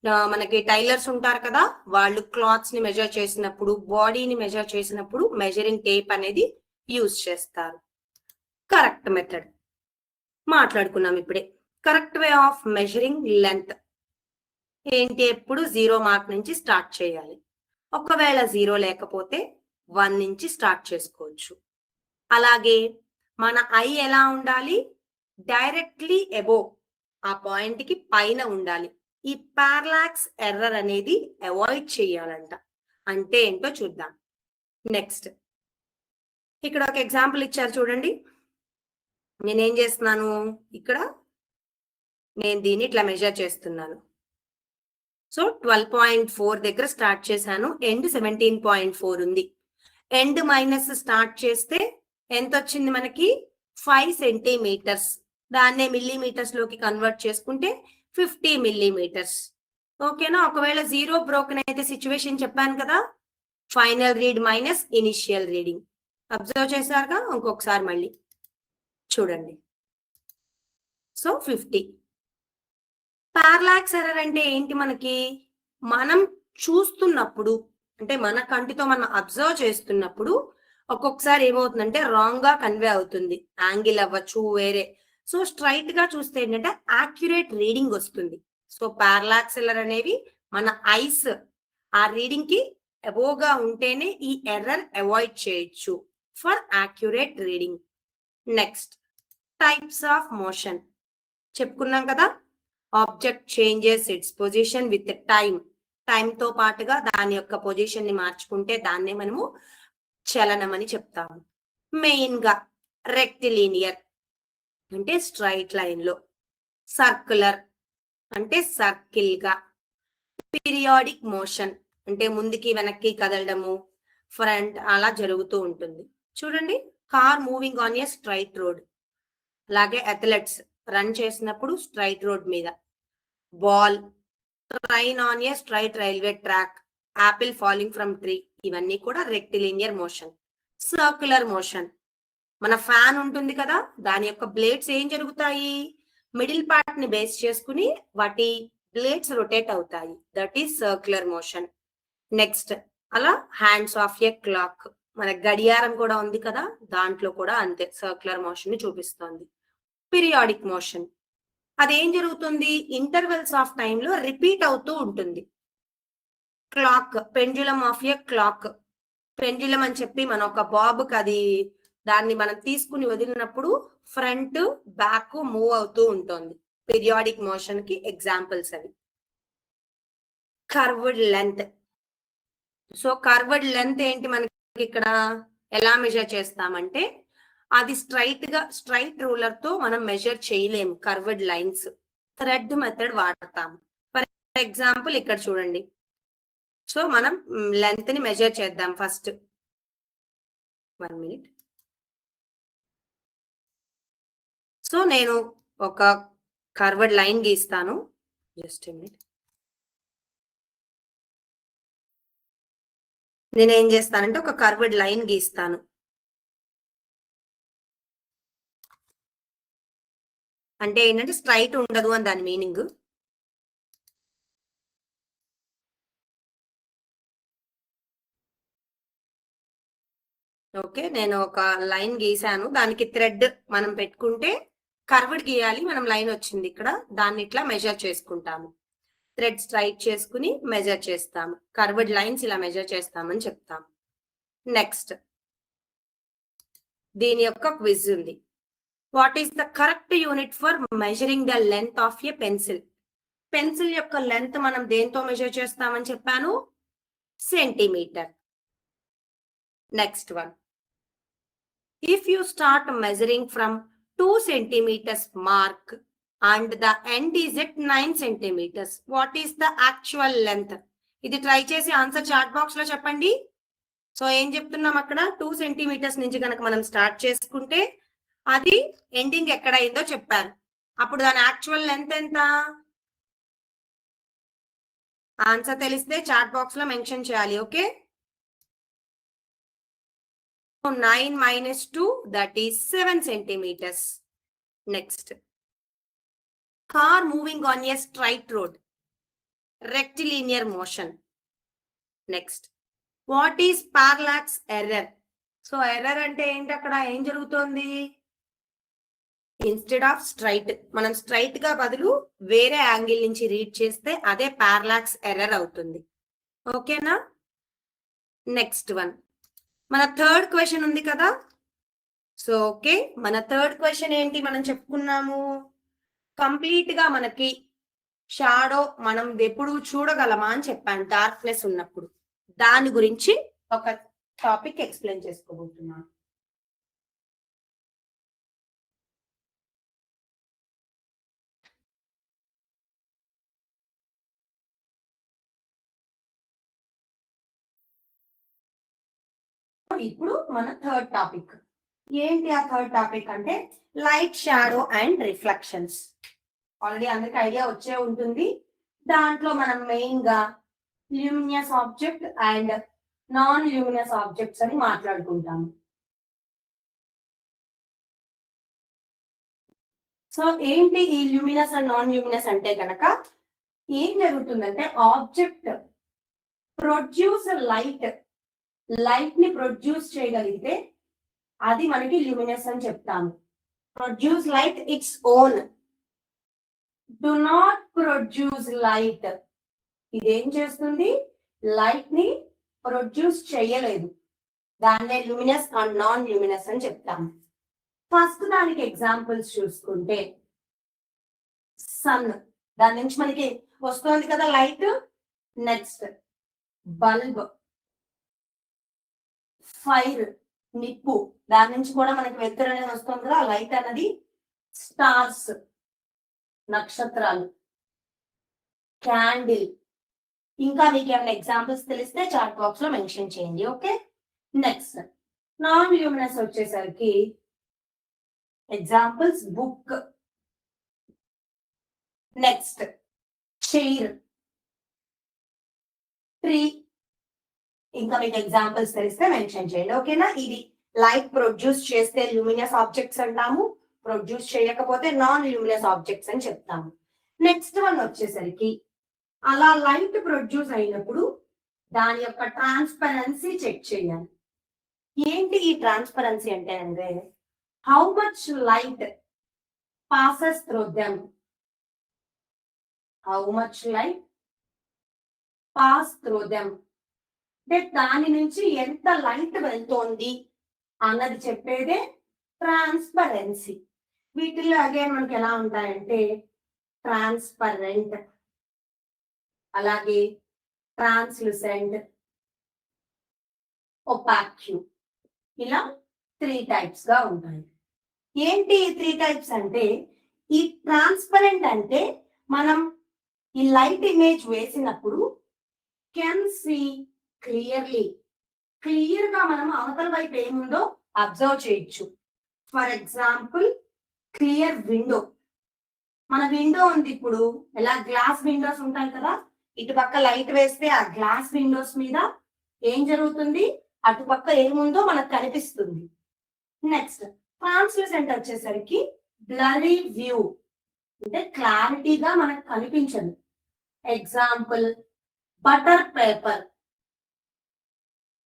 మనకి టైలర్స్ ఉంటారు కదా, వాళ్ళు క్లాత్స్ ని మెజర్ చేసినప్పుడు, బాడీని మెజర్ చేసినప్పుడు మెజరింగ్ టేప్ అనేది యూజ్ చేస్తారు. కరెక్ట్ మెథడ్ మాట్లాడుకున్నాం ఇప్పుడే. Correct way of measuring length ఏంటి? ఎప్పుడు 0 మార్క్ నుంచి స్టార్ట్ చేయాలి. ఒకవేళ 0 లేకపోతే 1 నుంచి స్టార్ట్ చేసుకోవచ్చు. అలాగే మన ఐ ఎలా ఉండాలి? డైరెక్ట్లీ అబోవ్, ఆ పాయింట్ కి పైన ఉండాలి. ఈ పారలాక్స్ ఎర్రర్ అనేది అవాయిడ్ చేయాలంట. అంటే ఏంటో చూద్దాం. నెక్స్ట్ ఇక్కడ ఒక ఎగ్జాంపుల్ ఇచ్చారు చూడండి. నేనేం చేస్తున్నాను ఇక్కడ, నేను దీన్ని ఇట్లా మెజర్ చేస్తున్నాను. సో 12.4 దగ్గర స్టార్ట్ చేశాను, ఎండ్ 17.4 ఉంది. ఎండ్ మైనస్ స్టార్ట్ చేస్తే ఎంత వచ్చింది మనకి? 5 సెంటీమీటర్స్. దాన్నే మిల్లీమీటర్స్ లోకి కన్వర్ట్ చేసుకుంటే 50 మిల్లీమీటర్స్. ఓకేనా? ఒకవేళ 0 బ్రోకెన్ అయితే సిచ్యువేషన్ చెప్పాను కదా, final read minus initial reading. Observe చేశారుగా? ఇంకొకసారి మళ్ళీ చూడండి. సో 50. పారలాక్స్ ఎర్రర్ అంటే ఏంటి? మనకి మనం చూస్తున్నప్పుడు, అంటే మన కంటితో మనం అబ్జర్వ్ చేస్తున్నప్పుడు ఒక్కొక్కసారి ఏమవుతుందంటే రాంగ్ గా కన్వే అవుతుంది. యాంగిల్ అవ్వచ్చు, వేరే. సో స్ట్రైట్ గా చూస్తే ఏంటంటే యాక్యురేట్ రీడింగ్ వస్తుంది. సో పారలాక్స్ ఎర్రర్ అనేవి మన ఐస్ ఆ రీడింగ్ కి అబోవ్ గా ఉంటేనే ఈ ఎర్రర్ అవాయిడ్ చేయొచ్చు for accurate reading. Next types of motion చెప్పుకున్నాం కదా. Object changes it's position with time. Time తో పాటుగా దాని యొక్క పొజిషన్ ని మార్చుకుంటే దాన్నే మనము చలనం అని చెప్తాము. మెయిన్ గా రెక్టిలీనియర్ అంటే స్ట్రైట్ లైన్ లో, సర్క్యులర్ అంటే సర్కిల్ గా, పీరియాడిక్ మోషన్ అంటే ముందుకి వెనక్కి కదలడము, ఫ్రంట్ అలా జరుగుతూ ఉంటుంది. చూడండి, car moving on a straight road. అలాగే అథ్లెట్స్ రన్ చేసినప్పుడు స్ట్రైట్ రోడ్ మీద. Ball, train on a straight railway track, Apple falling from tree. ఇవన్నీ కూడా రెక్టిలీనియర్ మోషన్. సర్క్యులర్ మోషన్, మన ఫ్యాన్ ఉంటుంది కదా, దాని యొక్క బ్లేడ్స్ ఏం జరుగుతాయి? మిడిల్ పార్ట్ ని బేస్ చేసుకుని వాటి బ్లేడ్స్ రొటేట్ అవుతాయి. That is circular motion. Next అలా హ్యాండ్స్ ఆఫ్ ఏ క్లాక్, మన గడియారం కూడా ఉంది కదా, దాంట్లో కూడా అంతే సర్క్యులర్ మోషన్ ని చూపిస్తోంది. పీరియాడిక్ మోషన్, అదేం జరుగుతుంది? ఇంటర్వెల్స్ ఆఫ్ టైమ్ లో రిపీట్ అవుతూ ఉంటుంది. Clock, pendulum of a clock. Pendulum అని చెప్పి మన ఒక బాబుకి అది, దాన్ని మనం తీసుకుని వదిలినప్పుడు ఫ్రంట్ బ్యాక్ మూవ్ అవుతూ ఉంటుంది. పీరియాడిక్ మోషన్ కి ఎగ్జాంపుల్స్ అవి. Curved length. So curved length ఏంటి? మనకి ఇక్కడ ఎలా మెజర్ చేస్తామంటే, అది స్ట్రైట్ రూలర్ తో మనం మెజర్ చేయలేము. కర్వ్డ్ లైన్స్ థ్రెడ్ మెథడ్ వాడతాము. ఫర్ ఎగ్జాంపుల్ ఇక్కడ చూడండి. సో మనం లెంత్ ని మెజర్ చేద్దాం ఫస్ట్. 1 minute. సో నేను ఒక కర్వ్డ్ లైన్ గీస్తాను. Just a minute. నేను ఏం చేస్తానంటే ఒక కర్వ్డ్ లైన్ గీస్తాను. అంటే ఏంటంటే స్ట్రైట్ ఉండదు అని దాని మీనింగ్. ఓకే, నేను ఒక లైన్ గీసాను. దానికి థ్రెడ్ మనం పెట్టుకుంటే కర్వ్డ్ గీయాలి. మనం లైన్ వచ్చింది ఇక్కడ, దాన్ని ఇట్లా మెజర్ చేసుకుంటాము. థ్రెడ్ స్ట్రైట్ చేసుకుని మెజర్ చేస్తాము. కర్వ్డ్ లైన్స్ ఇలా మెజర్ చేస్తామని చెప్తాము. నెక్స్ట్ దీని యొక్క క్విజ్ ఉంది. What is the correct unit for measuring the length of a pencil? Pencil యొక్క లెంత్ మనం దేంతో మెజర్ చేస్తామని చెప్పాను? Centimetre. Next one, if you start measuring from 2 centimeters mark and the end is at 9 centimeters, what is the actual length? ఇది try చేసి answer chat box లో చెప్పండి. So ఏం చెప్తున్నాం అక్కడ? 2 సెంటీమీటర్స్ నుంచి కనుక మనం స్టార్ట్ చేసుకుంటే అది ఎండింగ్ ఎక్కడ అయిందో చెప్పారు. అప్పుడు దాని యాక్చువల్ లెంత్ ఎంత? ఆన్సర్ తెలిస్తే చాట్ బాక్స్ లో మెన్షన్ చేయాలి. Okay, 9 minus 2, that is 7 centimeters. Next, car moving on a straight road. rectilinear motion. Next, what is parallax error? So error అంటే ఏంటి, అక్కడ ఏం జరుగుతోంది? ఇన్స్టెడ్ ఆఫ్ స్ట్రైట్, మనం స్ట్రైట్ గా బదులు వేరే యాంగిల్ నుంచి రీడ్ చేస్తే అదే పారలాక్స్ ఎర్రర్ అవుతుంది. ఓకేనా? నెక్స్ట్ వన్, మన థర్డ్ క్వశ్చన్ ఉంది కదా. సో ఓకే, మన థర్డ్ క్వశ్చన్ ఏంటి మనం చెప్పుకున్నాము? కంప్లీట్ గా మనకి షాడో మనం ఎప్పుడు చూడగలమా అని చెప్పాను, డార్క్నెస్ ఉన్నప్పుడు. దాని గురించి ఒక టాపిక్ ఎక్స్ప్లెయిన్ చేసుకోబోతున్నాను. ఇప్పుడు మన థర్డ్ టాపిక్ ఏంటి? ఆ థర్డ్ టాపిక్ అంటే light, shadow and reflections. Already అందరికి ఐడియా వచ్చే ఉంటుంది. దాంట్లో మనం మెయిన్ గా ల్యూమినియస్ ఆబ్జెక్ట్ అండ్ నాన్ ల్యూమినియస్ ఆబ్జెక్ట్స్ అని మాట్లాడుకుంటాము. సో ఏంటి ఈ ల్యూమినస్ అండ్ నాన్ ల్యూమినస్ అంటే కనుక ఏం జరుగుతుందంటే, ఆబ్జెక్ట్ ప్రొడ్యూస్ లైట్ ని ప్రొడ్యూస్ చేయగలిగితే అది మనకి ల్యూమినస్ అని చెప్తాము. Produce light its own, do not produce light, ఇదేం చేస్తుంది? లైట్ ని ప్రొడ్యూస్ చేయలేదు. దాన్నే ల్యూమినస్ అండ్ నాన్ ల్యూమినస్ అని చెప్తాము. ఫస్ట్ దానికి ఎగ్జాంపుల్స్ చూసుకుంటే, సన్, దాని నుంచి మనకి వస్తుంది కదా లైట్. నెక్స్ట్ బల్బ్, ఫైర్, నిప్పు, దాని నుంచి కూడా మనకి వెలుతురు అనేది వస్తుంది కదా, లైట్ అనేది. స్టార్స్, నక్షత్రాలు, క్యాండిల్. ఇంకా మీకు ఏమైనా ఎగ్జాంపుల్స్ తెలిస్తే చాట్ బాక్స్ లో మెన్షన్ చేయండి. ఓకే, నెక్స్ట్ నాన్ ల్యూమినస్ వచ్చేసరికి examples book, next chair, tree. ఇంకా మీకు ఎగ్జాంపుల్స్ తెలిస్తే మెన్షన్ చేయండి. ఓకేనా? ఇది లైట్ ప్రొడ్యూస్ చేస్తే ల్యూమినస్ ఆబ్జెక్ట్స్ అంటాము, ప్రొడ్యూస్ చేయకపోతే నాన్ ల్యూమినస్ ఆబ్జెక్ట్స్ అని చెప్తాము. నెక్స్ట్ వన్ వచ్చేసరికి అలా లైట్ ప్రొడ్యూస్ అయినప్పుడు దాని యొక్క ట్రాన్స్పరెన్సీ చెక్ చేయాలి. ఏంటి ఈ ట్రాన్స్పరెన్సీ అంటే how much light passes through them, how much light pass through them, అంటే దాని నుంచి ఎంత లైట్ వెళ్తోంది అన్నది చెప్పేదే ట్రాన్స్పరెన్సీ. వీటిల్లో అగైన్ మనకి ఎలా ఉంటాయంటే ట్రాన్స్పరెంట్, అలాగే ట్రాన్స్లూసెంట్, ఒపాక్యూ, ఇలా 3 టైప్స్ గా ఉంటాయి. ఏంటి ఈ 3 టైప్స్ అంటే, ఈ ట్రాన్స్పరెంట్ అంటే మనం ఈ లైట్ ఇమేజ్ వేసినప్పుడు కెన్ సీ క్లియర్ గా మనం అవతల వైపు ఏముందో అబ్జర్వ్ చేయొచ్చు. ఫర్ ఎగ్జాంపుల్ క్లియర్ విండో, మన విండో ఉంది ఇప్పుడు, ఎలా గ్లాస్ విండోస్ ఉంటాయి కదా, ఇటుపక్క లైట్ వేస్తే ఆ గ్లాస్ విండోస్ మీద ఏం జరుగుతుంది, అటుపక్క ఏముందో మనకు కనిపిస్తుంది. నెక్స్ట్ ట్రాన్స్లూసెంట్ వచ్చేసరికి బ్లరీ వ్యూ, అంటే క్లారిటీగా మనకు కనిపించదు. ఎగ్జాంపుల్ బటర్ పేపర్,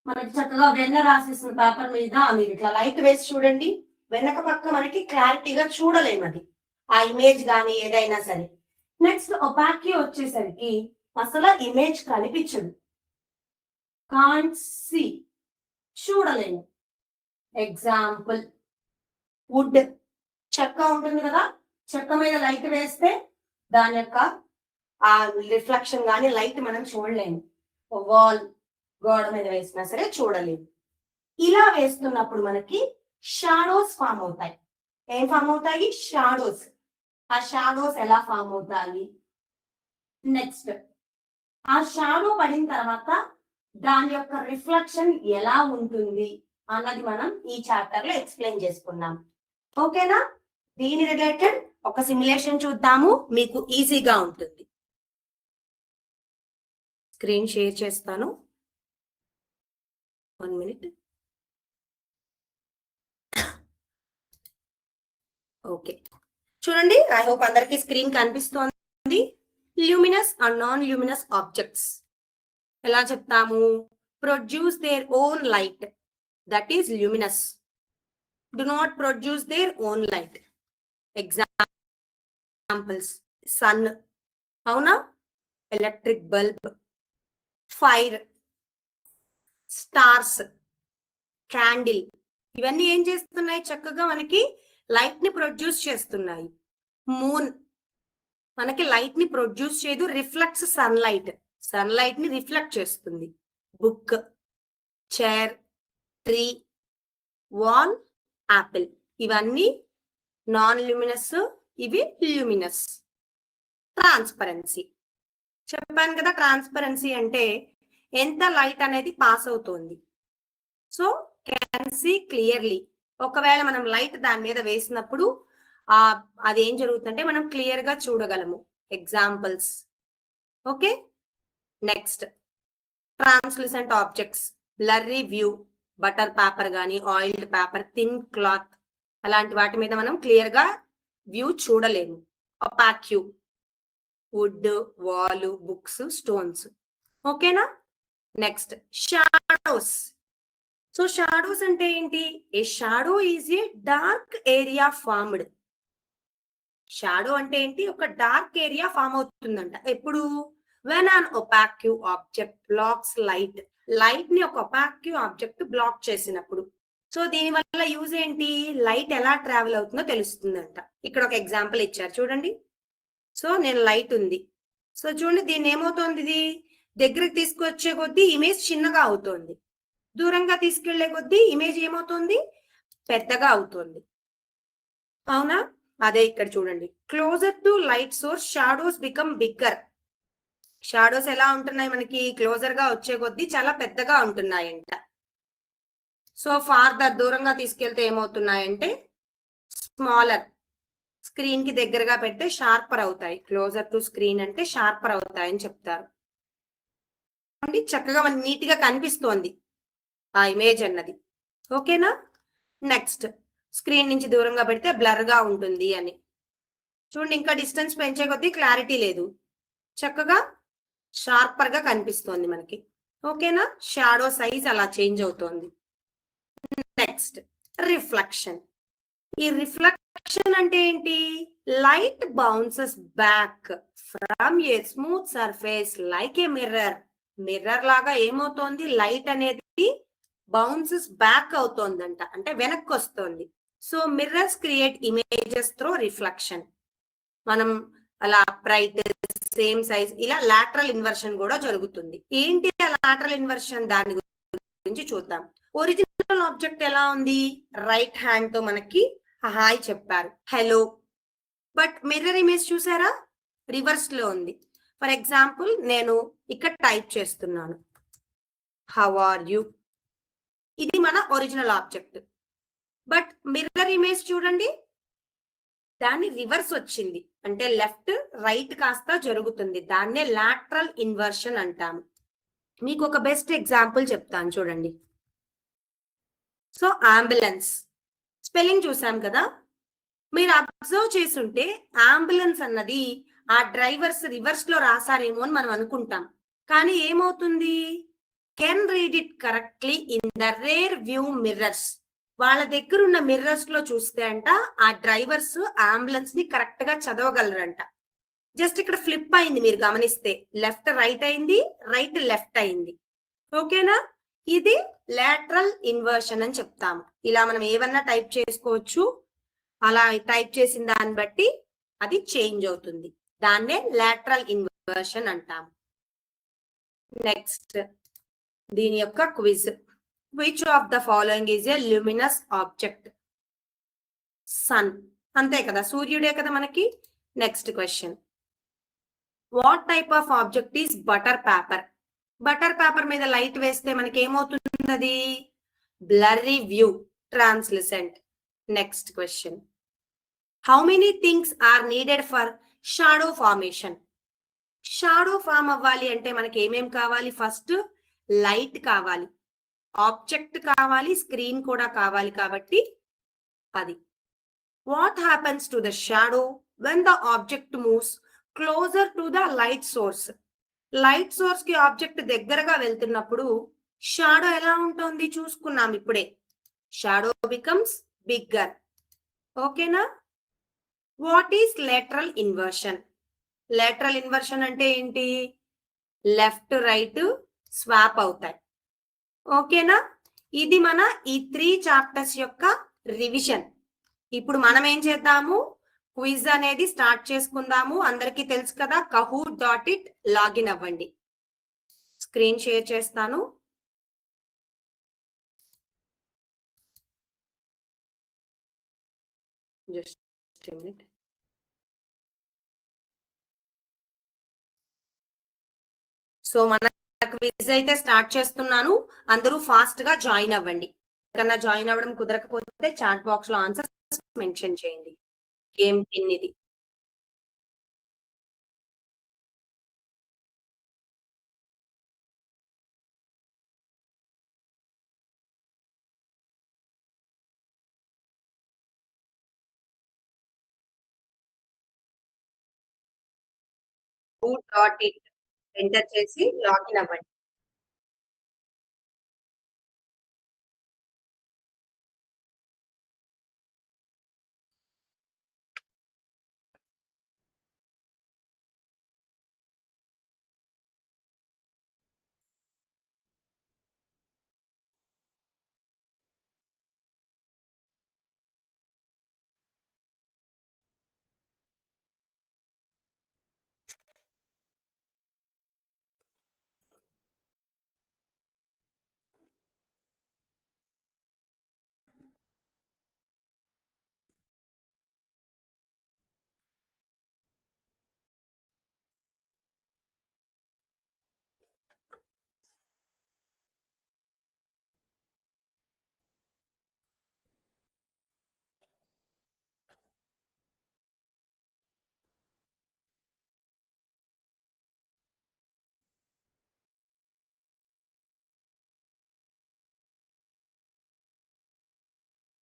మనకి చక్కగా వెన్న రాసేసిన పేపర్ మీద మీరు ఇట్లా లైట్ వేసి చూడండి, వెనక పక్క మనకి క్లారిటీగా చూడలేము అది, ఆ ఇమేజ్ కానీ ఏదైనా సరే. నెక్స్ట్ ఒపాక్యూ వచ్చేసరికి అసలు ఇమేజ్ కనిపించదు, కాంట్ సీ, చూడలేము. ఎగ్జాంపుల్ వుడ్, చెక్క ఉంటుంది కదా, చెక్క మీద లైట్ వేస్తే దాని యొక్క ఆ రిఫ్లెక్షన్ కానీ లైట్ మనం చూడలేము. వాల్, గోడ మీద వేసినా సరే చూడలేము. ఇలా వేస్తున్నప్పుడు మనకి షాడోస్ ఫామ్ అవుతాయి. ఏం ఫామ్ అవుతాయి? షాడోస్. ఆ షాడోస్ ఎలా ఫామ్ అవుతాయి? నెక్స్ట్ ఆ షాడో పడిన తర్వాత దాని యొక్క రిఫ్లెక్షన్ ఎలా ఉంటుంది అన్నది మనం ఈ చాప్టర్ లో ఎక్స్ప్లెయిన్ చేసుకున్నాం. ఓకేనా? దీని రిలేటెడ్ ఒక సిమ్యులేషన్ చూద్దాము, మీకు ఈజీగా ఉంటుంది. స్క్రీన్ షేర్ చేస్తాను, 1 minute. ఓకే, చూడండి, ఐ హోప్ అందరికి స్క్రీన్ కనిపిస్తోంది. Luminous and non luminous objects ఎలా చెప్తాము? Produce their own light, that is luminous. Do not produce their own light. Examples sun, అవునా, electric bulb, fire, stars, candle, ఇవన్నీ ఏం చేస్తున్నాయి? చక్కగా మనకి లైట్ ని ప్రొడ్యూస్ చేస్తున్నాయి. మూన్ మనకి లైట్ ని ప్రొడ్యూస్ చేయదు, రిఫ్లెక్ట్స్ సన్లైట్, సన్లైట్ ని రిఫ్లెక్ట్ చేస్తుంది. Book, chair, tree, wall, apple, ఇవన్నీ నాన్ ల్యూమినస్, ఇవి ల్యూమినస్. ట్రాన్స్పరెన్సీ చెప్పాను కదా, ట్రాన్స్పరెన్సీ అంటే ఎంత లైట్ అనేది పాస్ అవుతుంది. So can see clearly. ఒకవేళ మనం లైట్ దాని మీద వేసినప్పుడు అది ఏం జరుగుతుందంటే మనం క్లియర్ గా చూడగలము. Examples. Okay, next translucent objects, blurry view, butter paper కానీ, ఆయిల్డ్ పేపర్, థిన్ క్లాత్, అలాంటి వాటి మీద మనం క్లియర్ గా వ్యూ చూడలేము. Opaque, wood, wall, books, stones. ఓకేనా? Next shadows. సో షాడోస్ అంటే ఏంటి? A shadow is a dark area formed. Shadow అంటే ఏంటి? ఒక డార్క్ ఏరియా ఫామ్ అవుతుందంట. ఎప్పుడు? When an opaque object blocks light. Light ని ఒక ఒపాక్యూ ఆబ్జెక్ట్ బ్లాక్ చేసినప్పుడు. సో దీని వల్ల యూజ్ ఏంటి? లైట్ ఎలా ట్రావెల్ అవుతుందో తెలుస్తుందంట. ఇక్కడ ఒక ఎగ్జాంపుల్ ఇచ్చారు చూడండి. సో నేను లైట్ ఉంది. సో చూడండి, దీన్ని ఏమవుతోంది? ఇది దగ్గరికి తీసుకొచ్చే కొద్దీ ఇమేజ్ చిన్నగా అవుతోంది, దూరంగా తీసుకెళ్లే కొద్దీ ఇమేజ్ ఏమవుతుంది? పెద్దగా అవుతుంది, అవునా? అదే ఇక్కడ చూడండి, closer to light source shadows become bigger. Shadows ఎలా ఉంటున్నాయి మనకి? క్లోజర్ గా వచ్చే కొద్దీ చాలా పెద్దగా ఉంటున్నాయంట. సో ఫార్దర్ దూరంగా తీసుకెళ్తే ఏమవుతున్నాయంటే స్మాలర్. స్క్రీన్ కి దగ్గరగా పెడితే షార్పర్ అవుతాయి. క్లోజర్ టు స్క్రీన్ అంటే షార్పర్ అవుతాయని చెప్తారు. చక్కగా మనకి నీట్ గా కనిపిస్తోంది ఆ ఇమేజ్ అన్నది. ఓకేనా? నెక్స్ట్ స్క్రీన్ నుంచి దూరంగా పెడితే బ్లర్ గా ఉంటుంది అని. చూడండి, ఇంకా డిస్టెన్స్ పెంచే కొద్దీ క్లారిటీ లేదు, చక్కగా షార్పర్ గా కనిపిస్తోంది మనకి. ఓకేనా? షాడో సైజ్ అలా చేంజ్ అవుతోంది. Next reflection. ఈ రిఫ్లెక్షన్ అంటే ఏంటి? Light bounces back from A smooth surface like a mirror. Mirror లాగా ఏమవుతోంది? లైట్ అనేది బౌన్సెస్ బ్యాక్ అవుతోందంట, అంటే వెనక్కి వస్తుంది. So mirrors create images through reflection. మనం అలా బ్రైట్, సేమ్ సైజ్, ఇలా లాటరల్ ఇన్వర్షన్ కూడా జరుగుతుంది. ఏంటి ఆ లాటరల్ ఇన్వర్షన్? దాని గురించి చూద్దాం. ఒరిజినల్ ఆబ్జెక్ట్ ఎలా ఉంది? రైట్ హ్యాండ్ తో మనకి హాయ్ చెప్పారు, హలో. బట్ మిర్రర్ ఇమేజ్ చూసారా? రివర్స్ లో ఉంది. ఫర్ ఎగ్జాంపుల్, నేను ఇక్కడ టైప్ చేస్తున్నాను, హౌ ఆర్ యు. ఇది మన original object. But mirror image చూడండి, దాన్ని రివర్స్ వచ్చింది, అంటే లెఫ్ట్ రైట్ కాస్త జరుగుతుంది. దాన్నే లాటరల్ ఇన్వర్షన్ అంటాము. మీకు ఒక బెస్ట్ ఎగ్జాంపుల్ చెప్తాను చూడండి. సో అంబులెన్స్ స్పెల్లింగ్ చూసాం కదా, మీరు అబ్జర్వ్ చేసుంటే అంబులెన్స్ అన్నది ఆ డ్రైవర్స్ రివర్స్ లో రాసారేమో అని మనం అనుకుంటాం. కానీ ఏమవుతుంది? Can read it correctly in the rear view mirrors. వాళ్ళ దగ్గర ఉన్న మిర్రర్స్ లో చూస్తే అంట ఆ డ్రైవర్స్ అంబులెన్స్ ని కరెక్ట్ గా చదవగలరంట. జస్ట్ ఇక్కడ ఫ్లిప్ అయింది, మీరు గమనిస్తే లెఫ్ట్ రైట్ అయింది, రైట్ లెఫ్ట్ అయింది. ఓకేనా? ఇది లాటరల్ ఇన్వర్షన్ అని చెప్తాము. ఇలా మనం ఏమన్నా టైప్ చేసుకోవచ్చు, అలా టైప్ చేసిన దాన్ని బట్టి అది చేంజ్ అవుతుంది. దాన్నే లాటరల్ ఇన్వర్షన్ అంటాము. నెక్స్ట్ దీని యొక్క quiz. Which of the following is a luminous object? Sun, అంతే కదా, సూర్యుడే కదా మనకి. Next question, what type of object is butter paper? Butter paper మీద లైట్ వేస్తే మనకి ఏమవుతుంది? Blurry view, translucent. Next question, how many things are needed for shadow formation? Shadow form అవ్వాలి అంటే మనకి ఏమేం కావాలి? ఫస్ట్ లైట్ కావాలి, ఆబ్జెక్ట్ కావాలి, స్క్రీన్ కూడా కావాలి. కాబట్టి అది. What happens to the shadow when the object moves closer to the light source. Light source కి ఆబ్జెక్ట్ దగ్గరగా వెళ్తున్నప్పుడు షాడో ఎలా ఉంటుంది చూసుకున్నాం ఇప్పుడే. Shadow becomes bigger. ఓకేనా? What is lateral inversion? Lateral inversion అంటే ఏంటి? లెఫ్ట్ రైట్ స్వాప్ అవుతాయి. ఓకేనా? ఇది మన ఈ 3 చాప్టర్స్ యొక్క రివిజన్. ఇప్పుడు మనం ఏం చేద్దాము? క్విజ్ అనేది స్టార్ట్ చేసుకుందాము. అందరికీ తెలుసు కదా, kahoot.it లాగిన్ అవ్వండి. స్క్రీన్ షేర్ చేస్తాను. Just minute. సో మన క్విజ్ అయితే స్టార్ట్ చేస్తున్నాను. అందరూ ఫాస్ట్ గా జాయిన్ అవ్వండి. కన్నా జాయిన్ అవ్వడం కుదరకపోతే చాట్ బాక్స్ లో ఆన్సర్స్ మెన్షన్ చేయండి. గేమ్ 10 ఇది. kahoot.it ఎంటర్ చేసి లాగిన్ అవ్వండి.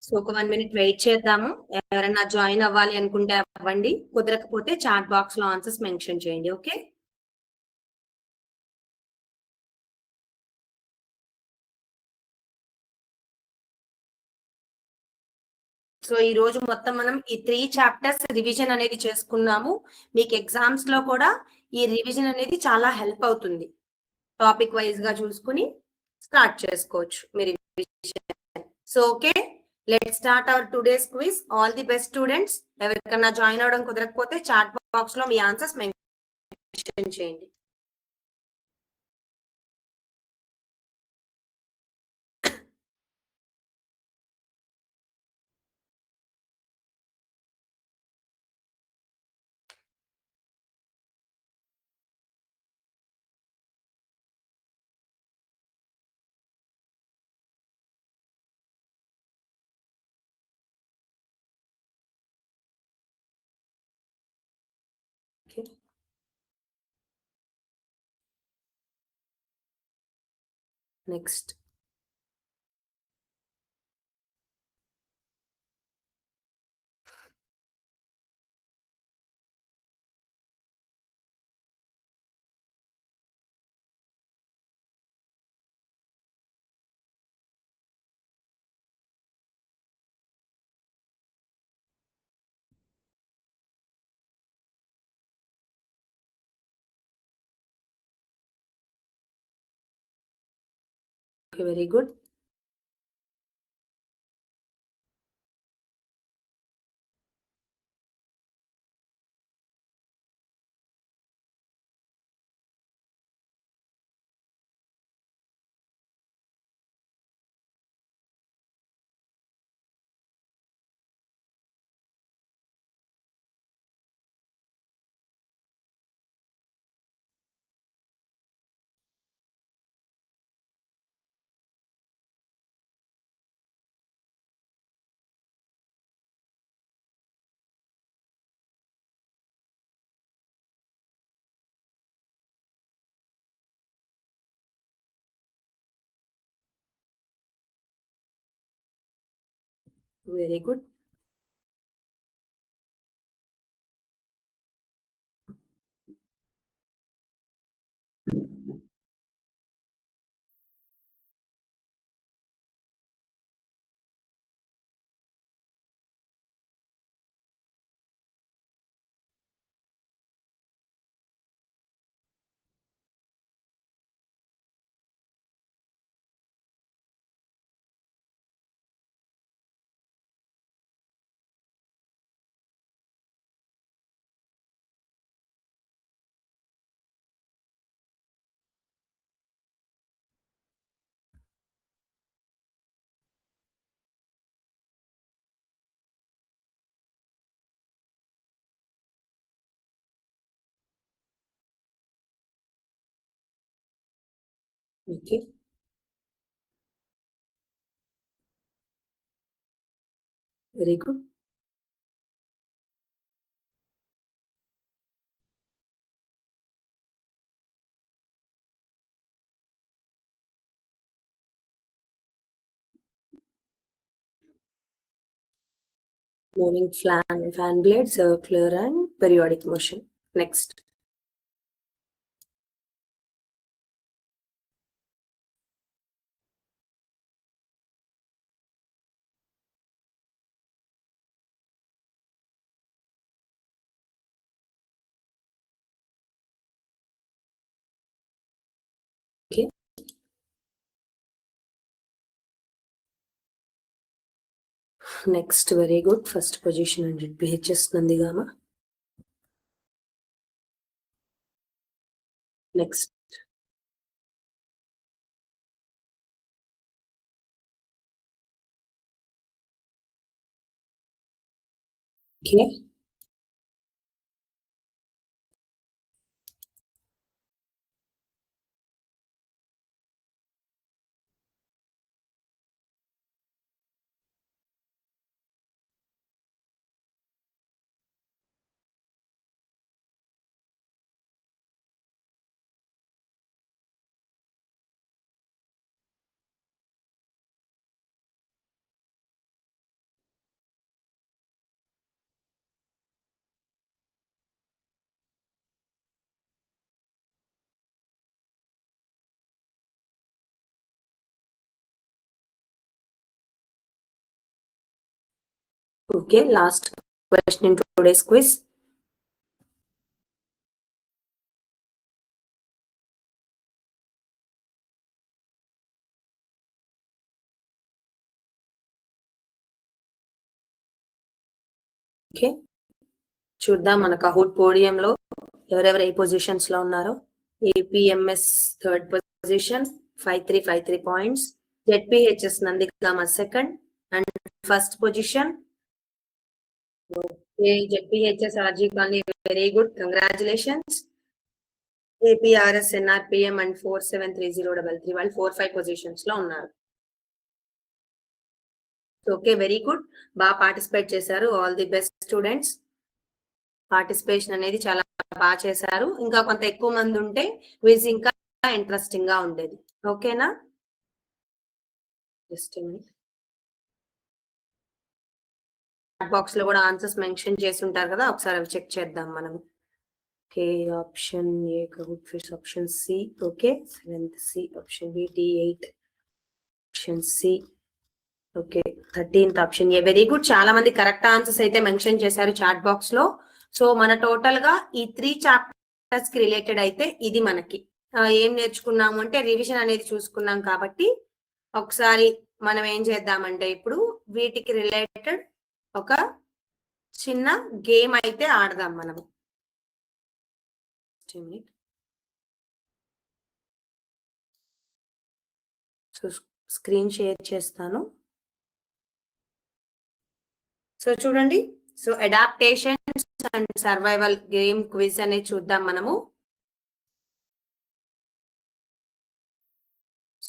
సో ఒక 1 మినిట్ వెయిట్ చేద్దాము. ఎవరైనా జాయిన్ అవ్వాలి అనుకుంటే అవ్వండి. కుదరకపోతే చాట్ బాక్స్ లో ఆన్సర్స్ మెన్షన్ చేయండి. ఓకే? సో ఈ రోజు మొత్తం మనం ఈ 3 చాప్టర్స్ రివిజన్ అనేది చేసుకున్నాము. మీకు ఎగ్జామ్స్ లో కూడా ఈ రివిజన్ అనేది చాలా హెల్ప్ అవుతుంది. టాపిక్ వైజ్ గా చూసుకుని స్టార్ట్ చేసుకోవచ్చు మీరు. So okay, let start our today's quiz. All the best students. ఎవరికన్నా జాయిన్ అవడం కుదరకపోతే చాట్ బాక్స్ లో మీ ఆన్సర్స్ మెన్షన్ చేయండి. Okay. Next. Okay, very good. Very good. Okay. Very good. Moving fan blade, circular and periodic motion. Next. Okay. Next, very good. First position 100 PHS Nandigama. Next. Okay. Okay, last question in today's quiz. Okay, చూద్దాం మన Kahoot పోడియంలో ఎవరెవరు ఏ positions లో ఉన్నారో. APMS third position 5353 points. ZPHS Nandigama second and first position. ZPHS Rajiv Gandhi, very good, congratulations. APRS NRPM and 473033 వాళ్ళు 4-5 positions లో ఉన్నారు. ఓకే, వెరీ గుడ్, బాగా పార్టిసిపేట్ చేశారు. All the best students. Participation అనేది చాలా బాగా చేశారు. ఇంకా కొంత ఎక్కువ మంది ఉంటే క్విజ్ ఇంకా ఇంట్రెస్టింగ్ గా ఉండేది. ఓకేనా? జస్ట్ బాక్స్ లో కూడా ఆన్సర్స్ మెన్షన్ చేసి ఉంటారు కదా, ఒకసారి అవి చెక్ చేద్దాం మనం. Okay, option A Kahoot fish, option C. Okay, 7th C, option B D8, option C. Okay, 13th option A. Very good, చాలా మంది కరెక్ట్ ఆన్సర్స్ అయితే మెన్షన్ చేశారు చాట్ బాక్స్ లో. సో మన టోటల్ గా ఈ 3 చాప్టర్స్ కి రిలేటెడ్ అయితే ఇది మనకి ఏం నేర్చుకున్నాము అంటే రివిజన్ అనేది చూసుకున్నాం. కాబట్టి ఒకసారి మనం ఏం చేద్దామంటే ఇప్పుడు వీటికి రిలేటెడ్ ఒక చిన్న గేమ్ అయితే ఆడదాం మనము. సో స్క్రీన్ షేర్ చేస్తాను. సో చూడండి, so adaptations and survival game quiz అనేది చూద్దాం మనము.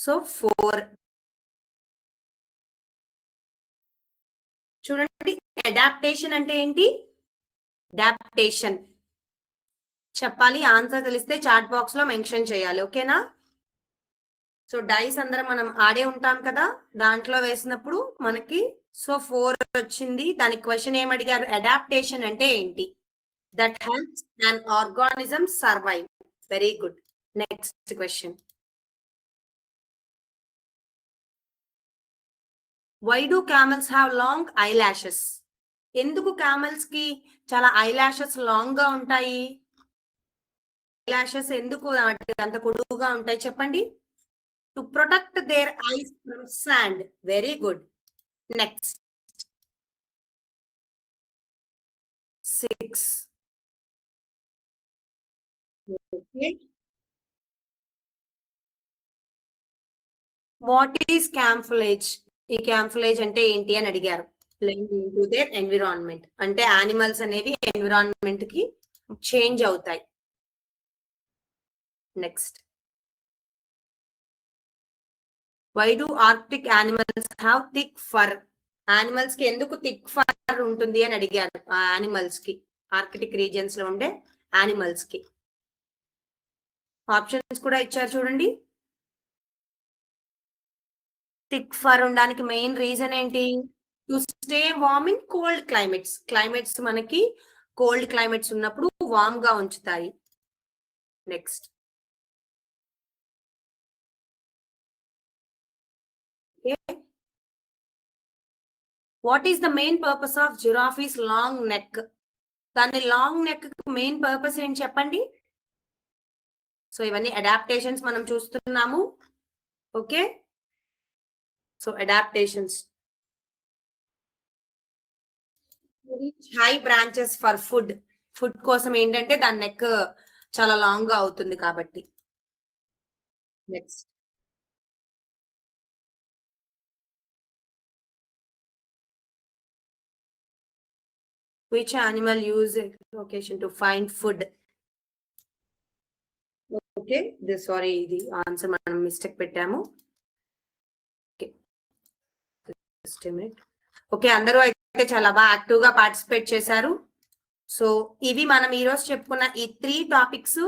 సో 4 చూడండి, అడాప్టేషన్ అంటే ఏంటి? అడాప్టేషన్ చెప్పాలి, ఆన్సర్ తెలిస్తే చాట్ బాక్స్ లో మెన్షన్ చేయాలి. ఓకేనా? సో డైస్ అందరం మనం ఆడే ఉంటాం కదా, దాంట్లో వేసినప్పుడు మనకి సో 4 వచ్చింది. దానికి క్వశ్చన్ ఏం అడిగారు? అడాప్టేషన్ అంటే ఏంటి? That helps an organism survive. Very good. Next question. Why do camels have long eyelashes? ఎందుకు camels కి చాలా ఐలాషెస్ లాంగ్ గా ఉంటాయి? ఐలాషెస్ ఎందుకు అంత పొడవుగా ఉంటాయి చెప్పండి? To protect their eyes from sand. Very good. Next 6. Okay. What is camouflage? ఈ క్యాంఫ్లేజ్ అంటే ఏంటి అని అడిగారు. బ్లెండ్ ఇంటూ దేర్ ఎన్విరాన్మెంట్ అంటే యానిమల్స్ అనేవి ఎన్విరాన్మెంట్ కి చేంజ్ అవుతాయి. Next why do Arctic animals have thick fur? Animals కి ఎందుకు థిక్ ఫర్ ఉంటుంది అని అడిగారు. ఆ యానిమల్స్ కి, ఆర్కిటిక్ రీజియన్స్ లో ఉండే యానిమల్స్ కి. ఆప్షన్స్ కూడా ఇచ్చారు చూడండి. థిక్ ఫర్ ఉండడానికి మెయిన్ రీజన్ ఏంటి? To stay warm in cold climates. Climates మనకి కోల్డ్ క్లైమేట్స్ ఉన్నప్పుడు వార్మ్ గా ఉంచుతాయి. Next, what is the main purpose of giraffes long neck? దాని లాంగ్ నెక్ మెయిన్ పర్పస్ ఏంటి చెప్పండి. సో ఇవన్నీ అడాప్టేషన్స్ మనం చూస్తున్నాము. Okay, so adaptations. High branches for food. Food కోసం ఏంటంటే దాని నెక్ చాలా లాంగ్ గా అవుతుంది కాబట్టి. Next, which animal use location to find food? Okay, sorry, ఇది ఆన్సర్ మనం మిస్టేక్ పెట్టాము. ఓకే, అందరూ అయితే చాలా బాగా యాక్టివ్ గా పార్టిసిపేట్ చేశారు. సో ఇవి మనం ఈ రోజు చెప్పుకున్న ఈ 3 టాపిక్స్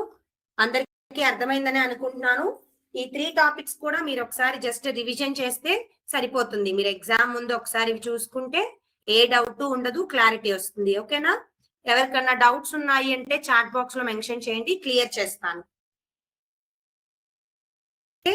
అందరికీ అర్థమైందని అనుకుంటున్నాను. ఈ 3 టాపిక్స్ కూడా మీరు ఒకసారి జస్ట్ రివిజన్ చేస్తే సరిపోతుంది. మీరు ఎగ్జామ్ ముందు ఒకసారి చూసుకుంటే ఏ డౌట్ ఉండదు, క్లారిటీ వస్తుంది. ఓకేనా? ఎవరికన్నా డౌట్స్ ఉన్నాయి అంటే చాట్ బాక్స్ లో మెన్షన్ చేయండి, క్లియర్ చేస్తాను. ఓకే,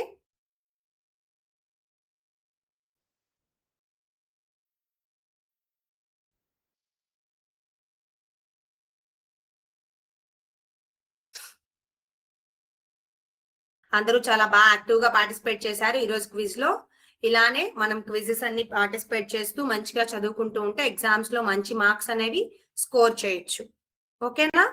అందరూ చాలా బాగా యాక్టివ్ గా పార్టిసిపేట్ చేశారు ఈ రోజు క్విజ్ లో. ఇలానే మనం క్విజెస్ అన్ని పార్టిసిపేట్ చేస్తూ మంచిగా చదువుకుంటూ ఉంటే ఎగ్జామ్స్ లో మంచి మార్క్స్ అనేవి స్కోర్ చేయొచ్చు. ఓకేనా?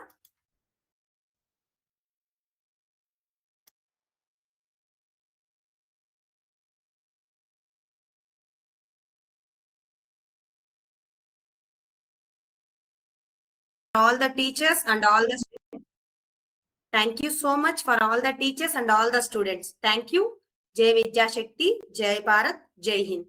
all the teachers and all the students. Thank you so much for all the teachers and all the students. Thank you. Jai Vidya Shakti, Jai Bharat, Jai Hind.